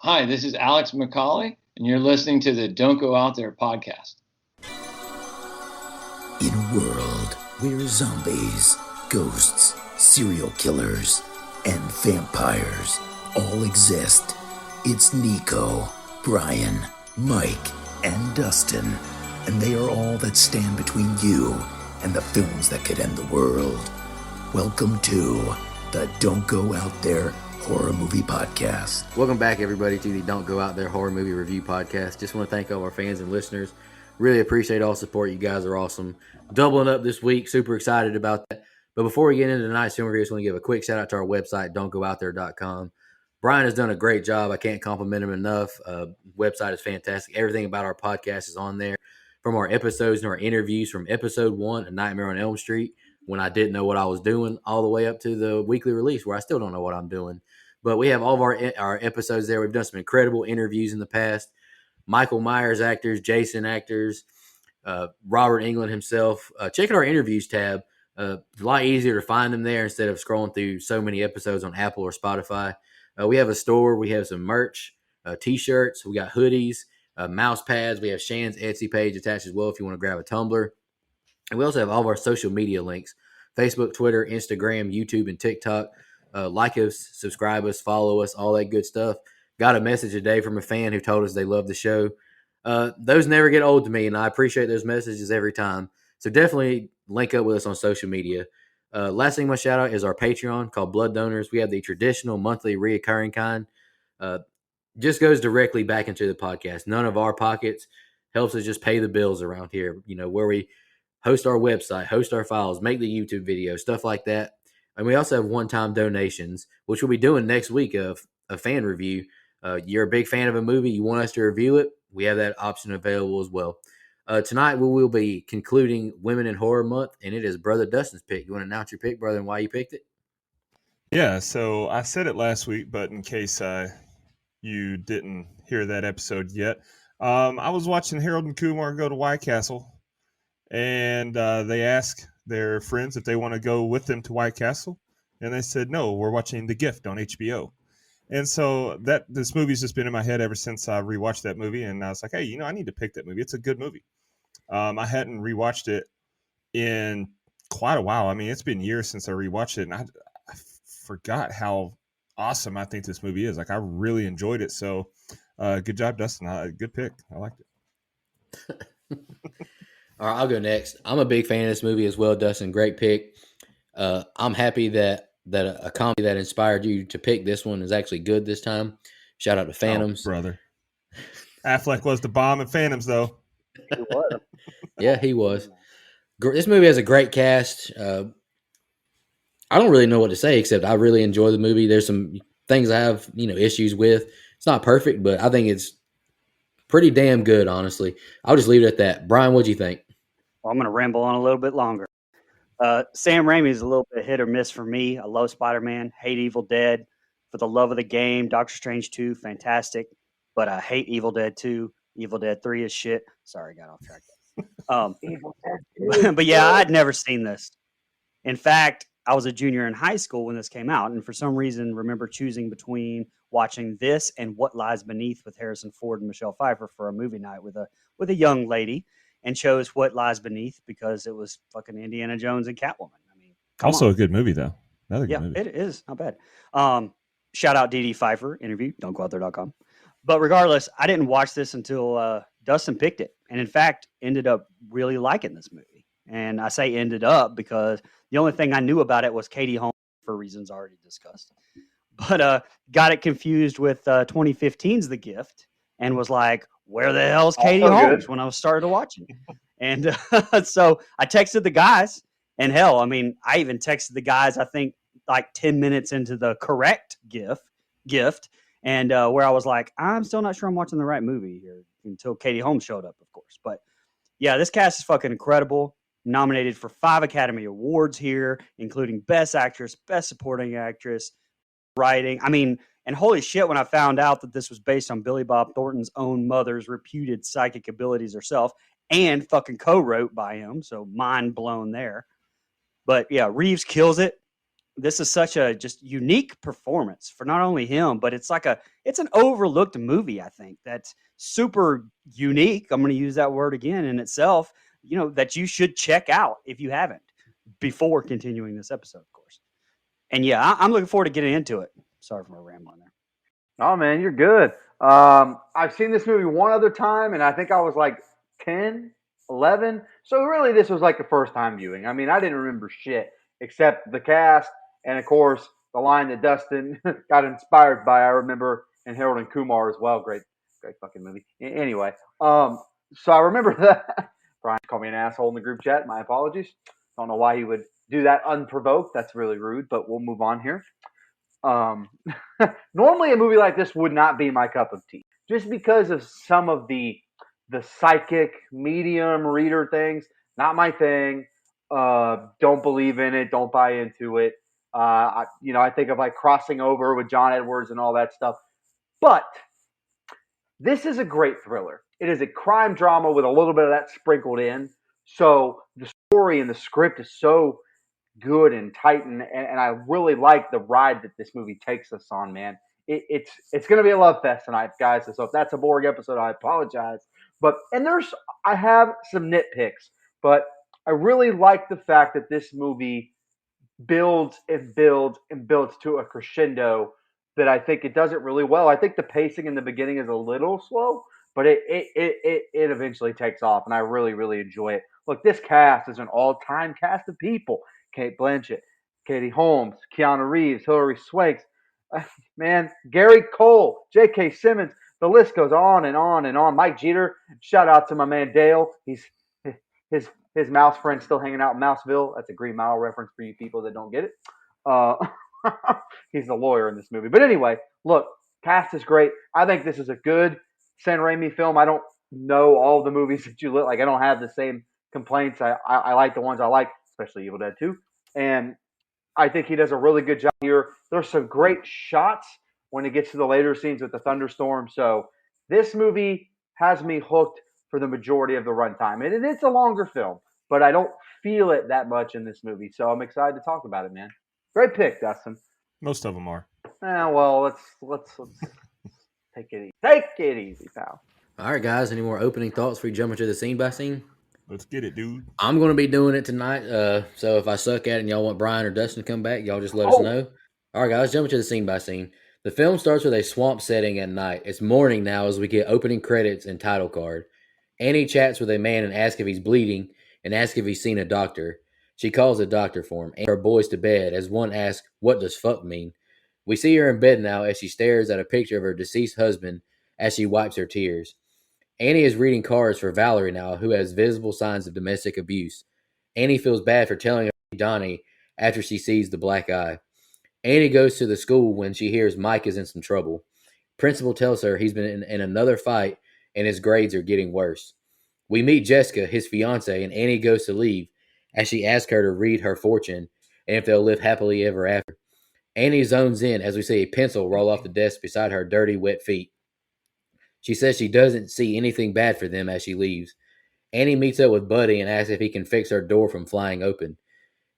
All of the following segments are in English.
Hi, this is Alex McCauley, and you're listening to the Don't Go Out There podcast. In a world where zombies, ghosts, serial killers, and vampires all exist, it's Nico, Brian, Mike, and Dustin, and they are all that stand between you and the films that could end the world. Welcome to the Don't Go Out There Horror Movie Podcast. Welcome back, everybody, to the Don't Go Out There Horror Movie Review Podcast. Just want to thank all our fans and listeners. Really appreciate all support. You guys are awesome. Doubling up this week. Super excited about that. But before we get into tonight's film review, I just want to give a quick shout out to our website, don'tgoouthere.com. Brian has done a great job. I can't compliment him enough. Website is fantastic. Everything about our podcast is on there, from our episodes and our interviews, from episode 1, A Nightmare on Elm Street, when I didn't know what I was doing, all the way up to the weekly release where I still don't know what I'm doing. But we have all of our episodes there. We've done some incredible interviews in the past. Michael Myers actors, Jason actors, Robert Englund himself. Check out our interviews tab. A lot easier to find them there instead of scrolling through so many episodes on Apple or Spotify. We have a store. We have some merch, T-shirts. We got hoodies, mouse pads. We have Shan's Etsy page attached as well if you want to grab a tumbler. And we also have all of our social media links: Facebook, Twitter, Instagram, YouTube, and TikTok. Like us, subscribe us, follow us, all that good stuff. Got a message today from a fan who told us they love the show. Those never get old to me, and I appreciate those messages every time. So definitely link up with us on social media. Last thing I want to shout out is our Patreon called Blood Donors. We have the traditional monthly reoccurring kind. Just goes directly back into the podcast. None of our pockets. Helps us just pay the bills around here, where we host our website, host our files, make the YouTube video, stuff like that. And we also have one-time donations, which we'll be doing next week of a fan review. You're a big fan of a movie, you want us to review it, we have that option available as well. Tonight we will be concluding Women in Horror Month, and it is Brother Dustin's pick. You want to announce your pick, brother, and why you picked it? Yeah, so I said it last week, but in case you didn't hear that episode yet, I was watching Harold and Kumar go to White Castle, and they asked their friends if they want to go with them to White Castle, and they said no, we're watching The Gift on HBO. And so this movie's just been in my head ever since I rewatched that movie, and I was like, hey, I need to pick that movie. It's a good movie. I hadn't rewatched it in quite a while. I mean, it's been years since I rewatched it, and I forgot how awesome I think this movie is. Like, I really enjoyed it. So good job, Dustin. Good pick. I liked it. All right, I'll go next. I'm a big fan of this movie as well, Dustin. Great pick. I'm happy that a comedy that inspired you to pick this one is actually good this time. Shout out to Phantoms. Oh, brother. Affleck was the bomb in Phantoms, though. He was. Yeah, he was. This movie has a great cast. I don't really know what to say, except I really enjoy the movie. There's some things I have, issues with. It's not perfect, but I think it's pretty damn good, honestly. I'll just leave it at that. Brian, what'd you think? Well, I'm going to ramble on a little bit longer. Sam Raimi is a little bit hit or miss for me. I love Spider-Man, hate Evil Dead. For the love of the game, Doctor Strange 2, fantastic. But I hate Evil Dead 2. Evil Dead 3 is shit. Sorry, I got off track. But yeah, I'd never seen this. In fact, I was a junior in high school when this came out, and for some reason remember choosing between watching this and What Lies Beneath with Harrison Ford and Michelle Pfeiffer for a movie night with a young lady, and chose What Lies Beneath because it was fucking Indiana Jones and Catwoman. I mean, also on. A good movie, though. Another good movie. It is. Not bad. Shout out Dee Pfeiffer interview. Don'tgoooutthere.com. But regardless, I didn't watch this until Dustin picked it, and in fact ended up really liking this movie. And I say ended up because the only thing I knew about it was Katie Holmes for reasons already discussed. But got it confused with 2015's The Gift and was like, where the hell's Katie Holmes when I was started watching? And so I texted the guys, and hell, I mean, I even texted the guys, I think like 10 minutes into the correct gift. And where I was like, I'm still not sure I'm watching the right movie here until Katie Holmes showed up, of course. But yeah, this cast is fucking incredible. Nominated for 5 Academy Awards here, including Best Actress, Best Supporting Actress, writing. I mean, and holy shit, when I found out that this was based on Billy Bob Thornton's own mother's reputed psychic abilities herself and fucking co-wrote by him. So mind blown there. But yeah, Reeves kills it. this is such a just unique performance for not only him, but it's an overlooked movie. I think that's super unique. I'm going to use that word again in itself. That you should check out if you haven't before continuing this episode, of course. And yeah, I'm looking forward to getting into it. Sorry for my rambling there. Oh man, you're good. I've seen this movie one other time, and I think I was like 10, 11. So really, this was like a first time viewing. I mean, I didn't remember shit except the cast, and of course the line that Dustin got inspired by. I remember, and Harold and Kumar as well. Great, great fucking movie. Anyway, so I remember that. Brian called me an asshole in the group chat. My apologies. Don't know why he would do that unprovoked. That's really rude. But we'll move on here. Um, Normally, a movie like this would not be my cup of tea, just because of some of the psychic medium reader things. Not my thing. Don't believe in it. Don't buy into it. I think of like Crossing Over with John Edwards and all that stuff. But this is a great thriller. It is a crime drama with a little bit of that sprinkled in. So the story and the script is so good and tight, and I really like the ride that this movie takes us on, man. It's going to be a love fest tonight, guys. So if that's a boring episode, I apologize. But I have some nitpicks, but I really like the fact that this movie builds and builds and builds to a crescendo that I think it does it really well. I think the pacing in the beginning is a little slow, but it eventually takes off, and I really, really enjoy it. Look, this cast is an all-time cast of people. Cate Blanchett, Katie Holmes, Keanu Reeves, Hilary Swank, man, Gary Cole, J.K. Simmons. The list goes on and on and on. Mike Jeter, shout out to my man Dale. He's his mouse friend's still hanging out in Mouseville. That's a Green Mile reference for you people that don't get it. Uh, he's the lawyer in this movie. But anyway, look, cast is great. I think this is a good San Raimi film. I don't know all the movies that you like. I don't have the same complaints. I like the ones I like, especially Evil Dead 2. And I think he does a really good job here. There's some great shots when it gets to the later scenes with the thunderstorm. So this movie has me hooked for the majority of the runtime. And it's a longer film, but I don't feel it that much in this movie. So I'm excited to talk about it, man. Great pick, Dustin. Most of them are. Well, let's take it easy. Take it easy, pal. All right, guys. Any more opening thoughts before we jump into the scene by scene? Let's get it, dude. I'm going to be doing it tonight. So if I suck at it and y'all want Brian or Dustin to come back, y'all just let us know. All right, guys, jump into the scene by scene. The film starts with a swamp setting at night. It's morning now as we get opening credits and title card. Annie chats with a man and asks if he's bleeding and asks if he's seen a doctor. She calls a doctor for him and her boys to bed as one asks, "What does fuck mean?" We see her in bed now as she stares at a picture of her deceased husband as she wipes her tears. Annie is reading cards for Valerie now, who has visible signs of domestic abuse. Annie feels bad for telling her Donnie after she sees the black eye. Annie goes to the school when she hears Mike is in some trouble. Principal tells her he's been in another fight and his grades are getting worse. We meet Jessica, his fiance, and Annie goes to leave as she asks her to read her fortune and if they'll live happily ever after. Annie zones in as we see a pencil roll off the desk beside her dirty, wet feet. She says she doesn't see anything bad for them as she leaves. Annie meets up with Buddy and asks if he can fix her door from flying open.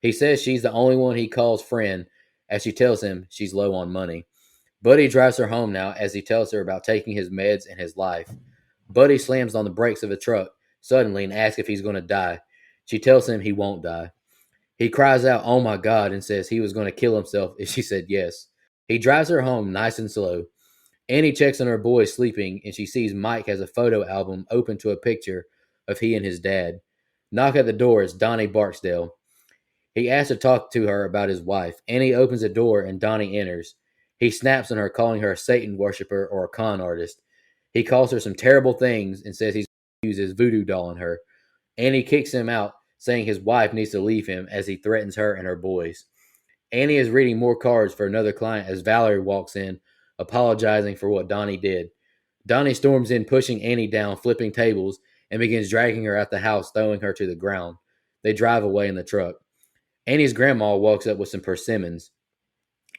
He says she's the only one he calls friend as she tells him she's low on money. Buddy drives her home now as he tells her about taking his meds and his life. Buddy slams on the brakes of a truck suddenly and asks if he's going to die. She tells him he won't die. He cries out, "Oh my God," and says he was going to kill himself if she said yes. He drives her home nice and slow. Annie checks on her boys sleeping and she sees Mike has a photo album open to a picture of he and his dad. Knock at the door is Donnie Barksdale. He asks to talk to her about his wife. Annie opens the door and Donnie enters. He snaps on her, calling her a Satan worshiper or a con artist. He calls her some terrible things and says he's going to use his voodoo doll on her. Annie kicks him out, saying his wife needs to leave him as he threatens her and her boys. Annie is reading more cards for another client as Valerie walks in, apologizing for what Donnie did. Donnie storms in, pushing Annie down, flipping tables, and begins dragging her out the house, throwing her to the ground. They drive away in the truck. Annie's grandma walks up with some persimmons.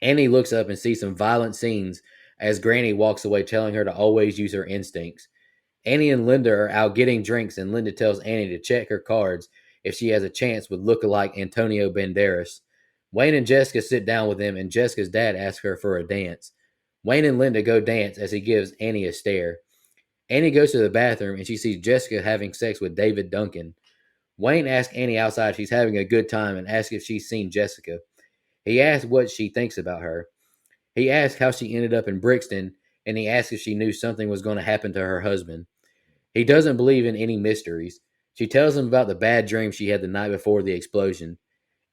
Annie looks up and sees some violent scenes as Granny walks away, telling her to always use her instincts. Annie and Linda are out getting drinks, and Linda tells Annie to check her cards if she has a chance with look-alike Antonio Banderas. Wayne and Jessica sit down with him, and Jessica's dad asks her for a dance. Wayne and Linda go dance as he gives Annie a stare. Annie goes to the bathroom, and she sees Jessica having sex with David Duncan. Wayne asks Annie outside if she's having a good time and asks if she's seen Jessica. He asks what she thinks about her. He asks how she ended up in Brixton, and he asks if she knew something was going to happen to her husband. He doesn't believe in any mysteries. She tells him about the bad dream she had the night before the explosion.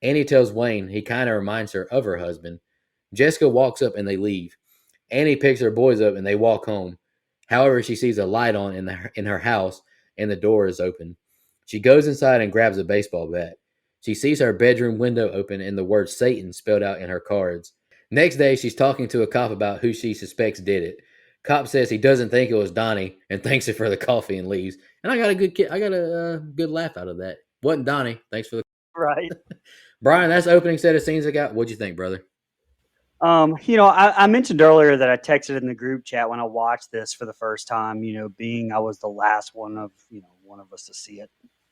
Annie tells Wayne he kind of reminds her of her husband. Jessica walks up and they leave. Annie picks her boys up and they walk home. However, she sees a light on in her house and the door is open. She goes inside and grabs a baseball bat. She sees her bedroom window open and the word Satan spelled out in her cards. Next day, she's talking to a cop about who she suspects did it. Cop says he doesn't think it was Donnie and thanks her for the coffee and leaves. And I got a good laugh out of that. Wasn't Donnie? Thanks for the Right. Brian. That's the opening set of scenes I got. What'd you think, brother? I mentioned earlier that I texted in the group chat when I watched this for the first time, being I was the last one of us to see it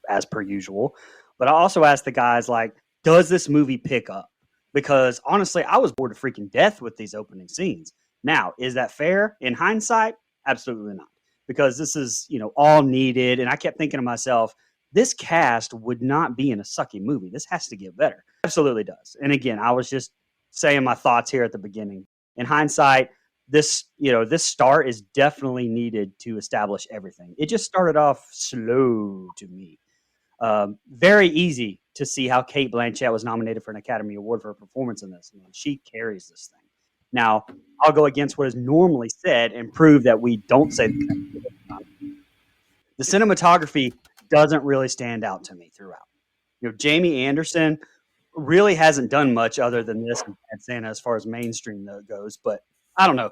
as per usual. But I also asked the guys, like, does this movie pick up? Because honestly, I was bored to freaking death with these opening scenes. Now, is that fair in hindsight? Absolutely not. Because this is, all needed. And I kept thinking to myself, this cast would not be in a sucky movie. This has to get better. Absolutely does. And again, I was just saying my thoughts here at the beginning. In hindsight, this start is definitely needed to establish everything. It just started off slow to me. Very easy to see how Cate Blanchett was nominated for an Academy Award for her performance in this. She carries this thing. Now, I'll go against what is normally said and prove that we don't say the cinematography doesn't really stand out to me throughout. Jamie Anderson really hasn't done much other than this and Bad Santa as far as mainstream goes. But I don't know.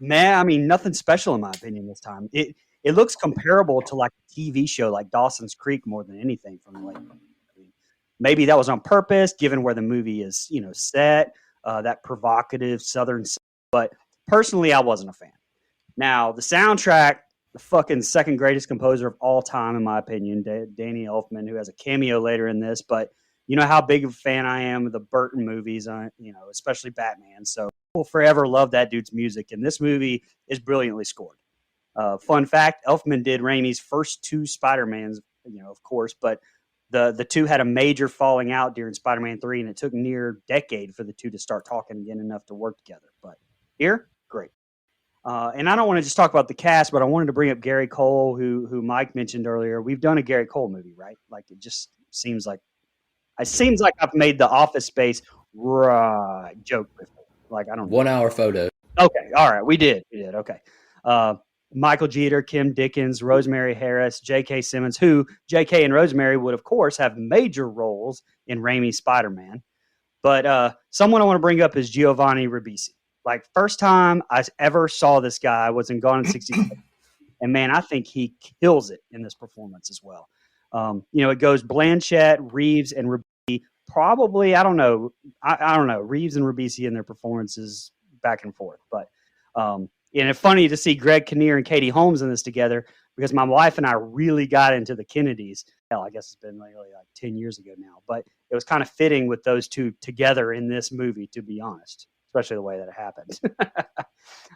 Nothing special in my opinion this time. It looks comparable to like a TV show like Dawson's Creek more than anything from the late. Maybe that was on purpose, given where the movie is, set, that provocative Southern. But personally, I wasn't a fan. Now, the soundtrack, the fucking second greatest composer of all time, in my opinion, Danny Elfman, who has a cameo later in this. But you know how big of a fan I am of the Burton movies, especially Batman. So we'll forever love that dude's music. And this movie is brilliantly scored. Fun fact, Elfman did Raimi's first two Spider-Mans, of course, but the two had a major falling out during Spider-Man 3, and it took near a decade for the two to start talking again enough to work together. But here, great. And I don't want to just talk about the cast, but I wanted to bring up Gary Cole, who Mike mentioned earlier. We've done a Gary Cole movie, right? Like it seems like I've made the Office Space joke before. Like I don't know. 1 hour photo. Okay, all right, we did. Okay. Michael Jeter, Kim Dickens, Rosemary Harris, J.K. Simmons, who J.K. and Rosemary would, of course, have major roles in Raimi's Spider-Man. But someone I want to bring up is Giovanni Ribisi. Like, first time I ever saw this guy was in Gone in 60 Days. And, man, I think he kills it in this performance as well. It goes Blanchett, Reeves, and Ribisi. Probably, I don't know. I don't know. Reeves and Ribisi in their performances back and forth. But and it's funny to see Greg Kinnear and Katie Holmes in this together because my wife and I really got into the Kennedys. Hell, I guess it's been like 10 years ago now. But it was kind of fitting with those two together in this movie, to be honest, especially the way that it happened.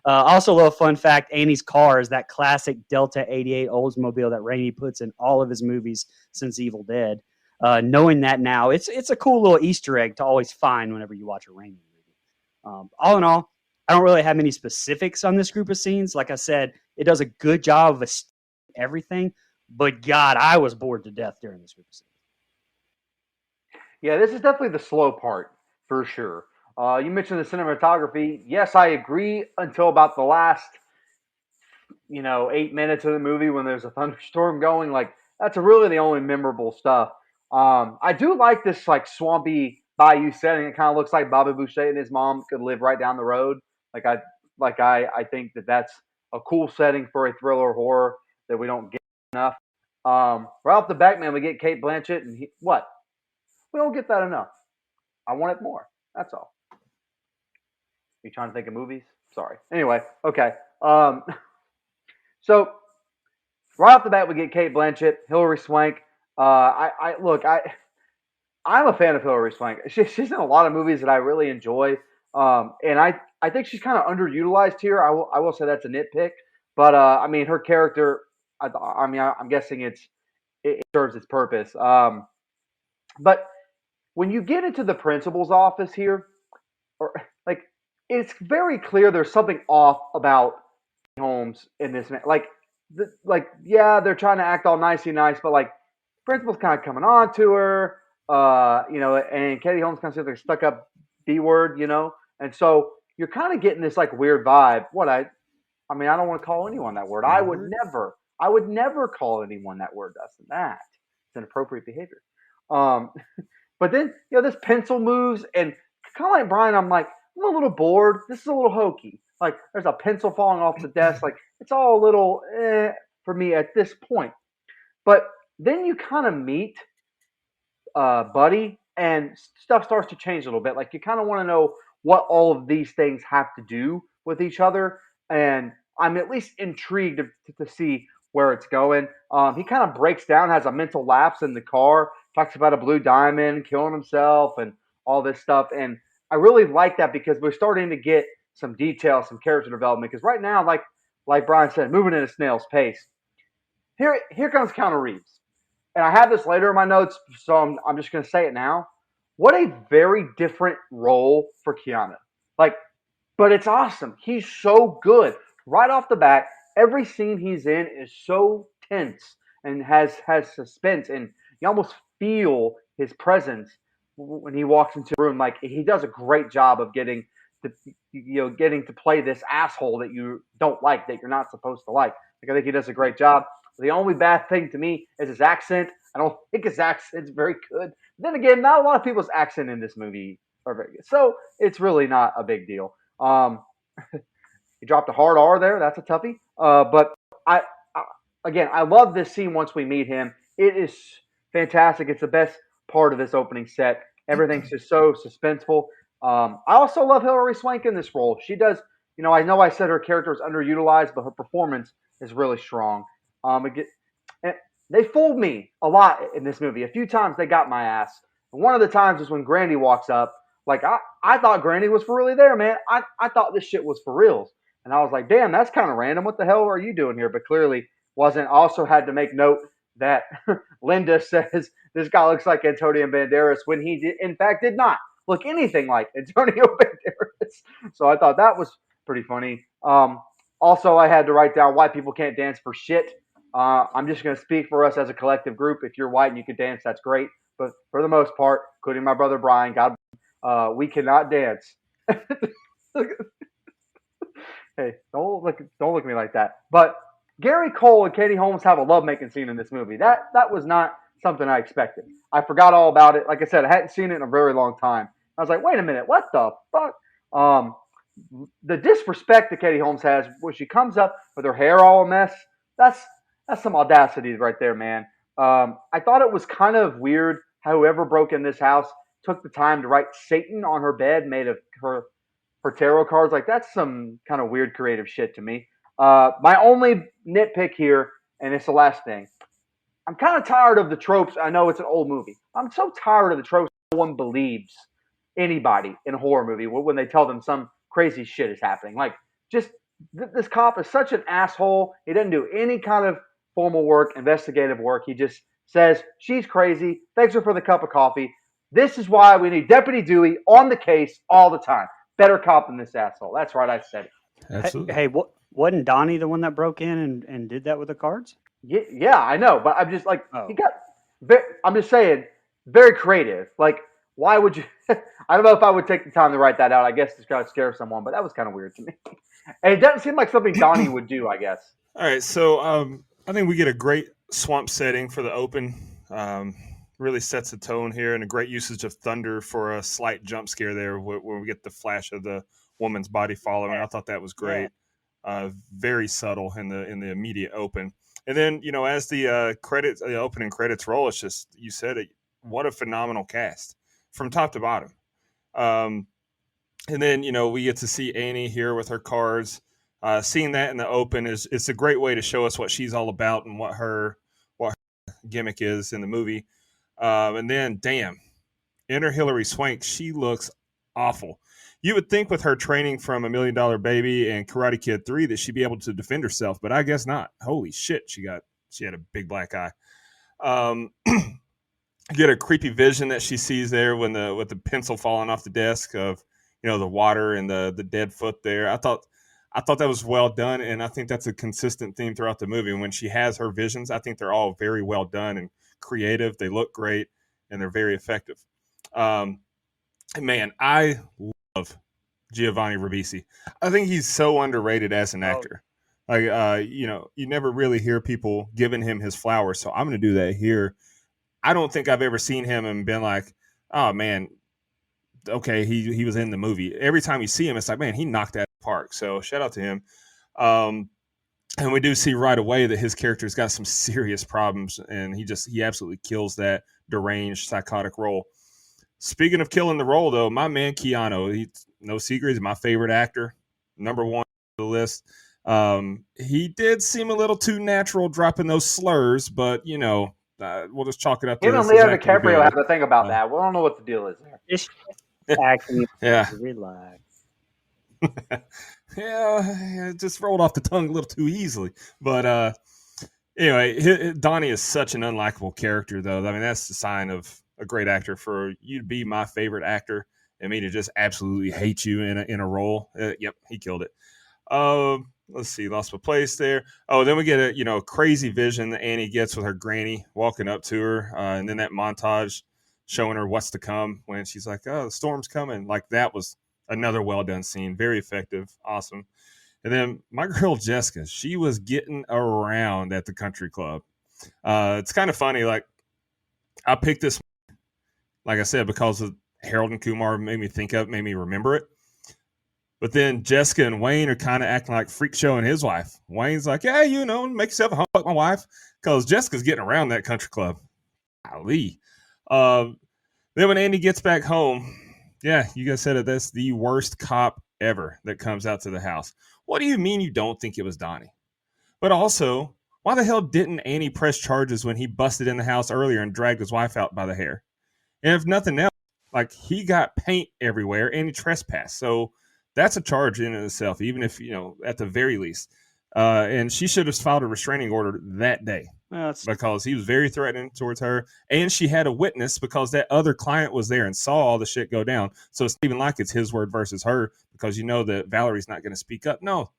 Also, a little fun fact, Annie's car is that classic Delta 88 Oldsmobile that Raimi puts in all of his movies since Evil Dead. Knowing that now, it's a cool little Easter egg to always find whenever you watch a Raimi movie. All in all, I don't really have many specifics on this group of scenes. Like I said, it does a good job of everything, but God, I was bored to death during this group of scenes. Yeah, this is definitely the slow part for sure. You mentioned the cinematography. Yes, I agree until about the last, 8 minutes of the movie when there's a thunderstorm going. Like that's really the only memorable stuff. I do like this like swampy bayou setting. It kind of looks like Bobby Boucher and his mom could live right down the road. I think that's a cool setting for a thriller horror that we don't get enough. Right off the back, man, we get Cate Blanchett, and what? We don't get that enough. I want it more. That's all. You trying to think of movies? Sorry. Anyway, okay. So right off the bat, we get Cate Blanchett, Hilary Swank. I'm a fan of Hilary Swank. She's in a lot of movies that I really enjoy, and I think she's kind of underutilized here. I will say that's a nitpick, but I mean her character. I'm guessing it serves its purpose. But when you get into the principal's office here, or like it's very clear there's something off about Holmes in this man. Like yeah, they're trying to act all nicey nice, but like principal's kind of coming on to her, and Katie Holmes kind of seems like a stuck up B word, and so you're kind of getting this like weird vibe. I mean, I don't want to call anyone that word. I would never call anyone that word, Dustin. It's inappropriate behavior. Um, but then this pencil moves, and kind of like Brian, I'm like, I'm a little bored. This is a little hokey. Like there's a pencil falling off the desk. Like it's all a little for me at this point. But then you kind of meet Buddy, and stuff starts to change a little bit. Like you kind of want to know what all of these things have to do with each other, and I'm at least intrigued to see where it's going. He kind of breaks down, has a mental lapse in the car, talks about a blue diamond, killing himself, and all this stuff. And I really like that because we're starting to get some detail, some character development. Because right now, like Brian said, moving at a snail's pace. Here comes Keanu Reeves. And I have this later in my notes, so I'm just going to say it now. What a very different role for Keanu. But it's awesome. He's so good. Right off the bat, every scene he's in is so tense and has suspense, and you almost feel his presence when he walks into a room. Like he does a great job of getting to play this asshole that you don't like, that you're not supposed to like. Like I think he does a great job. The only bad thing to me is his accent. I don't think his accent's very good. Then again, not a lot of people's accent in this movie are very good, so it's really not a big deal. He dropped a hard R there. That's a toughie. But again, I love this scene once we meet him. It is fantastic. It's the best part of this opening set. Everything's just so suspenseful. I also love Hilary Swank in this role. She does, I know I said her character is underutilized, but her performance is really strong. They fooled me a lot in this movie. A few times they got my ass. And one of the times was when Grandy walks up. Like, I thought Grandy was for really there, man. I thought this shit was for reals. And I was like, damn, that's kind of random. What the hell are you doing here? But clearly wasn't. Also had to make note that Linda says this guy looks like Antonio Banderas when he in fact did not look anything like Antonio Banderas. So I thought that was pretty funny. Also, I had to write down why people can't dance for shit. I'm just going to speak for us as a collective group. If you're white and you can dance, that's great. But for the most part, including my brother Brian, we cannot dance. Hey, don't look at me like that. But Gary Cole and Katie Holmes have a lovemaking scene in this movie. That was not something I expected. I forgot all about it. Like I said, I hadn't seen it in a very long time. I was like, wait a minute, what the fuck? The disrespect that Katie Holmes has when she comes up with her hair all a mess, that's some audacity right there, man. I thought it was kind of weird how whoever broke in this house took the time to write Satan on her bed made of her tarot cards. Like, that's some kind of weird creative shit to me. My only nitpick here, and it's the last thing, I'm kind of tired of the tropes. I know it's an old movie. I'm so tired of the tropes. No one believes anybody in a horror movie when they tell them some crazy shit is happening. Like, just this cop is such an asshole. He doesn't do any kind of formal work, investigative work. He just says, she's crazy. Thanks her for the cup of coffee. This is why we need Deputy Dewey on the case all the time. Better cop than this asshole. That's right, I said it. Absolutely. Hey, wasn't Donnie the one that broke in and did that with the cards? Yeah, I know, but I'm just like, Oh. I'm just saying, very creative. Like, why would you? I don't know if I would take the time to write that out. I guess to try to scare someone, but that was kind of weird to me. And it doesn't seem like something Donnie would do, I guess. All right, so I think we get a great swamp setting for the open. Really sets the tone here, and a great usage of thunder for a slight jump scare there where we get the flash of the woman's body following. I thought that was great. Very subtle in the immediate open. And then, as the opening credits roll, it's just, you said it, what a phenomenal cast from top to bottom. And then, we get to see Annie here with her cards. Seeing that in the open it's a great way to show us what she's all about and what her gimmick is in the movie. And then, damn, Enter Hilary Swank. She looks awful. You would think with her training from $1 Million Baby and Karate Kid 3 that she'd be able to defend herself, but I guess not. Holy shit, she had a big black eye. Get a creepy vision that she sees there when with the pencil falling off the desk of the water and the dead foot there. I thought that was well done, and I think that's a consistent theme throughout the movie. And when she has her visions, I think they're all very well done and creative. They look great and they're very effective. Man, I love Giovanni Ribisi. I think he's so underrated as an actor. Like, you never really hear people giving him his flowers. So I'm going to do that here. I don't think I've ever seen him and been like, oh man, okay, he was in the movie. Every time you see him, it's like, man, he knocked that out of the park. So shout out to him. And we do see right away that his character's got some serious problems, and he absolutely kills that deranged, psychotic role. Speaking of killing the role, though, my man Keanu, no secret, he's my favorite actor, number one on the list. He did seem a little too natural dropping those slurs, but we'll just chalk it up to him and Leo DiCaprio have a thing about that. We don't know what the deal is there. It's acting. Yeah. Relax. Yeah, it just rolled off the tongue a little too easily. But anyway, Donnie is such an unlikable character, though. I mean, that's the sign of a great actor, for you to be my favorite actor and me to just absolutely hate you in a role. Yep, he killed it. Let's see, lost my place there. Oh, then we get a crazy vision that Annie gets with her granny walking up to her, and then that montage showing her what's to come when she's like, "Oh, the storm's coming." Like, that was another well done scene, very effective, awesome. And then my girl Jessica, she was getting around at the country club. It's kind of funny. Like, I picked this, like I said, because of Harold and Kumar made me remember it. But then Jessica and Wayne are kind of acting like Freak Show and his wife. Wayne's like, yeah, make yourself a home like my wife, because Jessica's getting around that country club. Golly. Then when Andy gets back home, yeah, you guys said it, that's the worst cop ever that comes out to the house. What do you mean you don't think it was Donnie? But also, why the hell didn't Annie press charges when he busted in the house earlier and dragged his wife out by the hair? And if nothing else, like, he got paint everywhere and he trespassed. So that's a charge in itself, even if, at the very least. And she should have filed a restraining order that day, because he was very threatening towards her. And she had a witness, because that other client was there and saw all the shit go down. So it's even like it's his word versus her, because that Valerie's not going to speak up. No,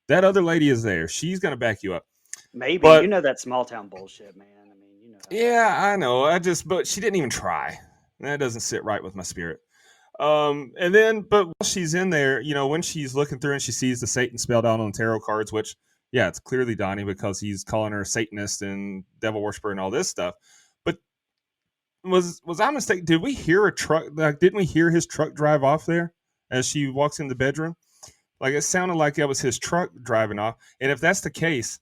that other lady is there. She's going to back you up. Maybe. But, that small town bullshit, man. I mean, Yeah, I know. But she didn't even try. That doesn't sit right with my spirit. And then, but while she's in there, when she's looking through and she sees the Satan spelled out on the tarot cards, which, yeah, it's clearly Donnie, because he's calling her Satanist and devil worshiper and all this stuff. But was I mistaken? Did we hear a truck? Like, didn't we hear his truck drive off there as she walks in the bedroom? Like, it sounded like that was his truck driving off. And if that's the case,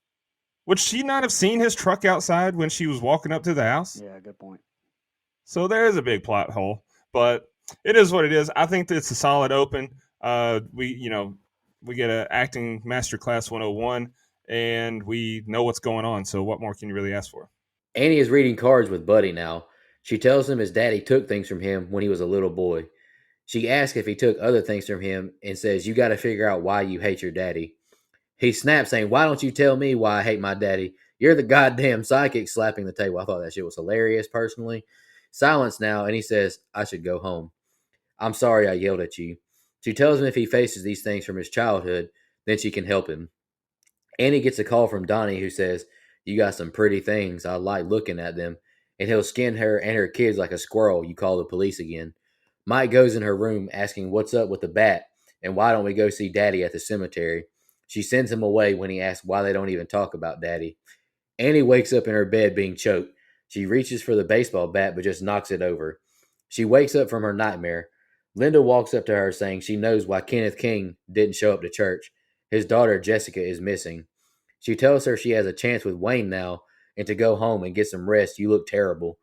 would she not have seen his truck outside when she was walking up to the house? Yeah, good point. So there is a big plot hole, but it is what it is. I think that it's a solid open. We get an acting masterclass 101, and we know what's going on. So what more can you really ask for? Annie is reading cards with Buddy now. She tells him his daddy took things from him when he was a little boy. She asks if he took other things from him and says, "You got to figure out why you hate your daddy." He snaps, saying, "Why don't you tell me why I hate my daddy? You're the goddamn psychic," slapping the table. I thought that shit was hilarious, personally. Silence now, and he says, "I should go home. I'm sorry I yelled at you." She tells him if he faces these things from his childhood, then she can help him. Annie gets a call from Donnie, who says, "You got some pretty things. I like looking at them. And he'll skin her and her kids like a squirrel. You call the police again." Mike goes in her room asking what's up with the bat and why don't we go see Daddy at the cemetery. She sends him away when he asks why they don't even talk about Daddy. Annie wakes up in her bed being choked. She reaches for the baseball bat but just knocks it over. She wakes up from her nightmare. Linda walks up to her saying she knows why Kenneth King didn't show up to church. His daughter Jessica is missing. She tells her she has a chance with Wayne now and to go home and get some rest. You look terrible.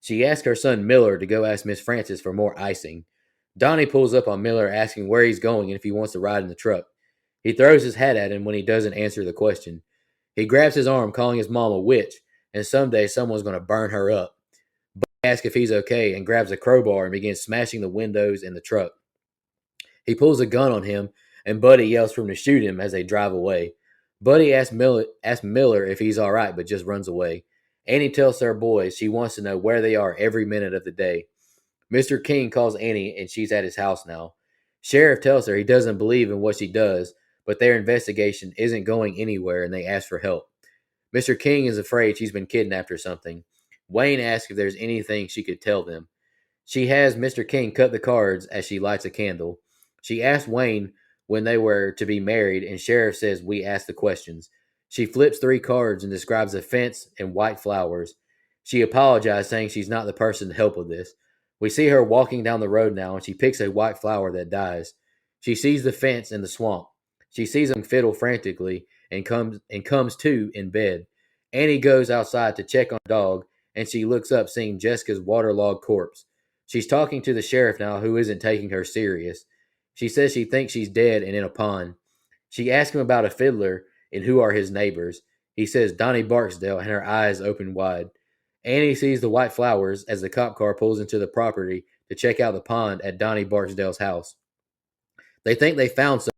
She asks her son Miller to go ask Miss Francis for more icing. Donnie pulls up on Miller asking where he's going and if he wants to ride in the truck. He throws his hat at him when he doesn't answer the question. He grabs his arm, calling his mom a witch, and someday someone's going to burn her up. asks if he's okay and grabs a crowbar and begins smashing the windows in the truck. He pulls a gun on him, and Buddy yells for him to shoot him as they drive away. Buddy asks Miller if he's all right, but just runs away. Annie tells her boys she wants to know where they are every minute of the day. Mr. King calls Annie, and she's at his house now. Sheriff tells her he doesn't believe in what she does, but their investigation isn't going anywhere, and they ask for help. Mr. King is afraid she's been kidnapped or something. Wayne asks if there's anything she could tell them. She has Mr. King cut the cards as she lights a candle. She asks Wayne when they were to be married, and Sheriff says we ask the questions. She flips 3 cards and describes a fence and white flowers. She apologizes, saying she's not the person to help with this. We see her walking down the road now, and she picks a white flower that dies. She sees the fence and the swamp. She sees him fiddle frantically and comes to in bed. Annie goes outside to check on the dog, and she looks up, seeing Jessica's waterlogged corpse. She's talking to the sheriff now, who isn't taking her serious. She says she thinks she's dead and in a pond. She asks him about a fiddler and who are his neighbors. He says Donnie Barksdale, and her eyes open wide. Annie sees the white flowers as the cop car pulls into the property to check out the pond at Donnie Barksdale's house. They think they found something,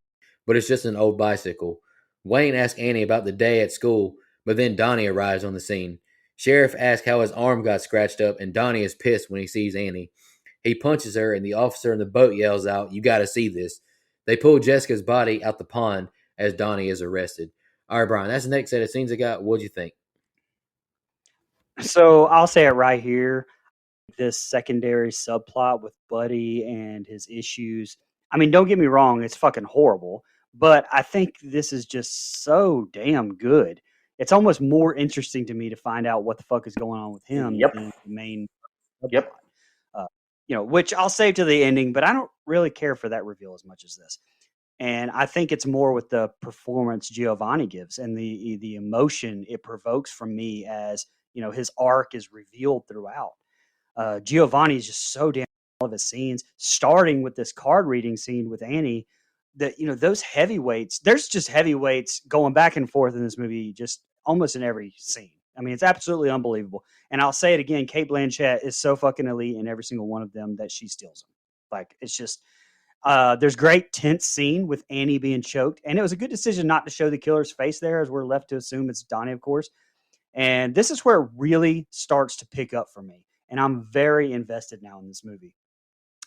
but it's just an old bicycle. Wayne asks Annie about the day at school, but then Donnie arrives on the scene. Sheriff asks how his arm got scratched up, and Donnie is pissed when he sees Annie. He punches her, and the officer in the boat yells out, "You gotta see this." They pull Jessica's body out the pond as Donnie is arrested. All right, Brian, that's the next set of scenes I got. What'd you think? So I'll say it right here. This secondary subplot with Buddy and his issues. I mean, don't get me wrong, it's fucking horrible, but I think this is just so damn good. It's almost more interesting to me to find out what the fuck is going on with him Yep. than the main subplot. Yep. Which I'll save to the ending, but I don't really care for that reveal as much as this. And I think it's more with the performance Giovanni gives and the emotion it provokes from me as his arc is revealed throughout. Giovanni is just so damn all of his scenes, starting with this card reading scene with Annie. That those heavyweights. There's just heavyweights going back and forth in this movie, just almost in every scene. I mean, it's absolutely unbelievable. And I'll say it again: Cate Blanchett is so fucking elite in every single one of them that she steals them. Like it's just. There's great tense scene with Annie being choked, and it was a good decision not to show the killer's face there, as we're left to assume it's Donnie, of course. And this is where it really starts to pick up for me. And I'm very invested now in this movie.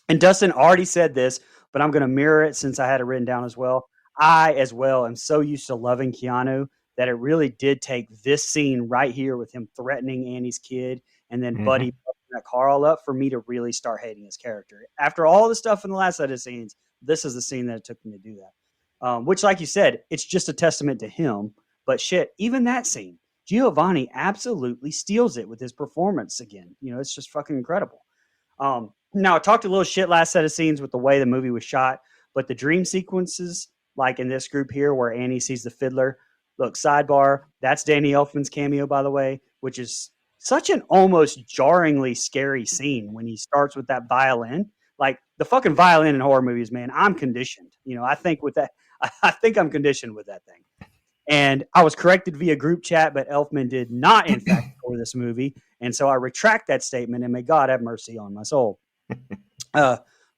And Dustin already said this, but I'm going to mirror it since I had it written down as well. I, as well, am so used to loving Keanu that it really did take this scene right here with him threatening Annie's kid and then Buddy fucking that car all up for me to really start hating his character. After all the stuff in the last set of scenes, this is the scene that it took me to do that. Which, like you said, it's just a testament to him. But shit, even that scene, Giovanni absolutely steals it with his performance again. It's just fucking incredible. Now, I talked a little shit last set of scenes with the way the movie was shot, but the dream sequences, like in this group here where Annie sees the fiddler, look, sidebar, that's Danny Elfman's cameo, by the way, which is such an almost jarringly scary scene when he starts with that violin. Like the fucking violin in horror movies, man, I'm conditioned. I think with that, I think I'm conditioned with that thing. And I was corrected via group chat, but Elfman did not, in fact, score this movie. And so I retract that statement, and may God have mercy on my soul.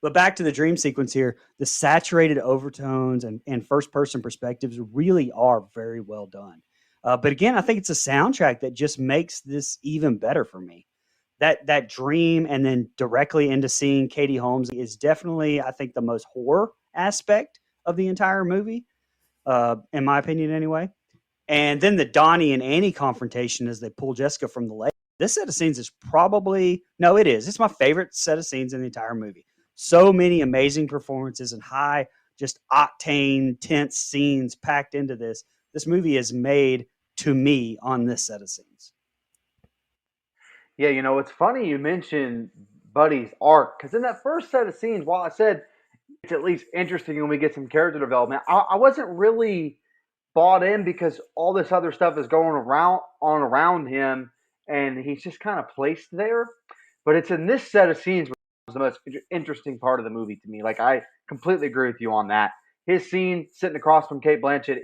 But back to the dream sequence here, the saturated overtones and first-person perspectives really are very well done. But again, I think it's a soundtrack that just makes this even better for me. That dream and then directly into seeing Katie Holmes is definitely, I think, the most horror aspect of the entire movie. In my opinion, anyway. And then the Donnie and Annie confrontation as they pull Jessica from the lake. This set of scenes is probably, no, it is. It's my favorite set of scenes in the entire movie. So many amazing performances and high, just octane, tense scenes packed into this. This movie is made to me on this set of scenes. Yeah, it's funny you mentioned Buddy's arc, because in that first set of scenes, while I said it's at least interesting when we get some character development, I wasn't really bought in because all this other stuff is going around him, and he's just kind of placed there. But it's in this set of scenes which was the most interesting part of the movie to me. Like, I completely agree with you on that. His scene sitting across from Cate Blanchett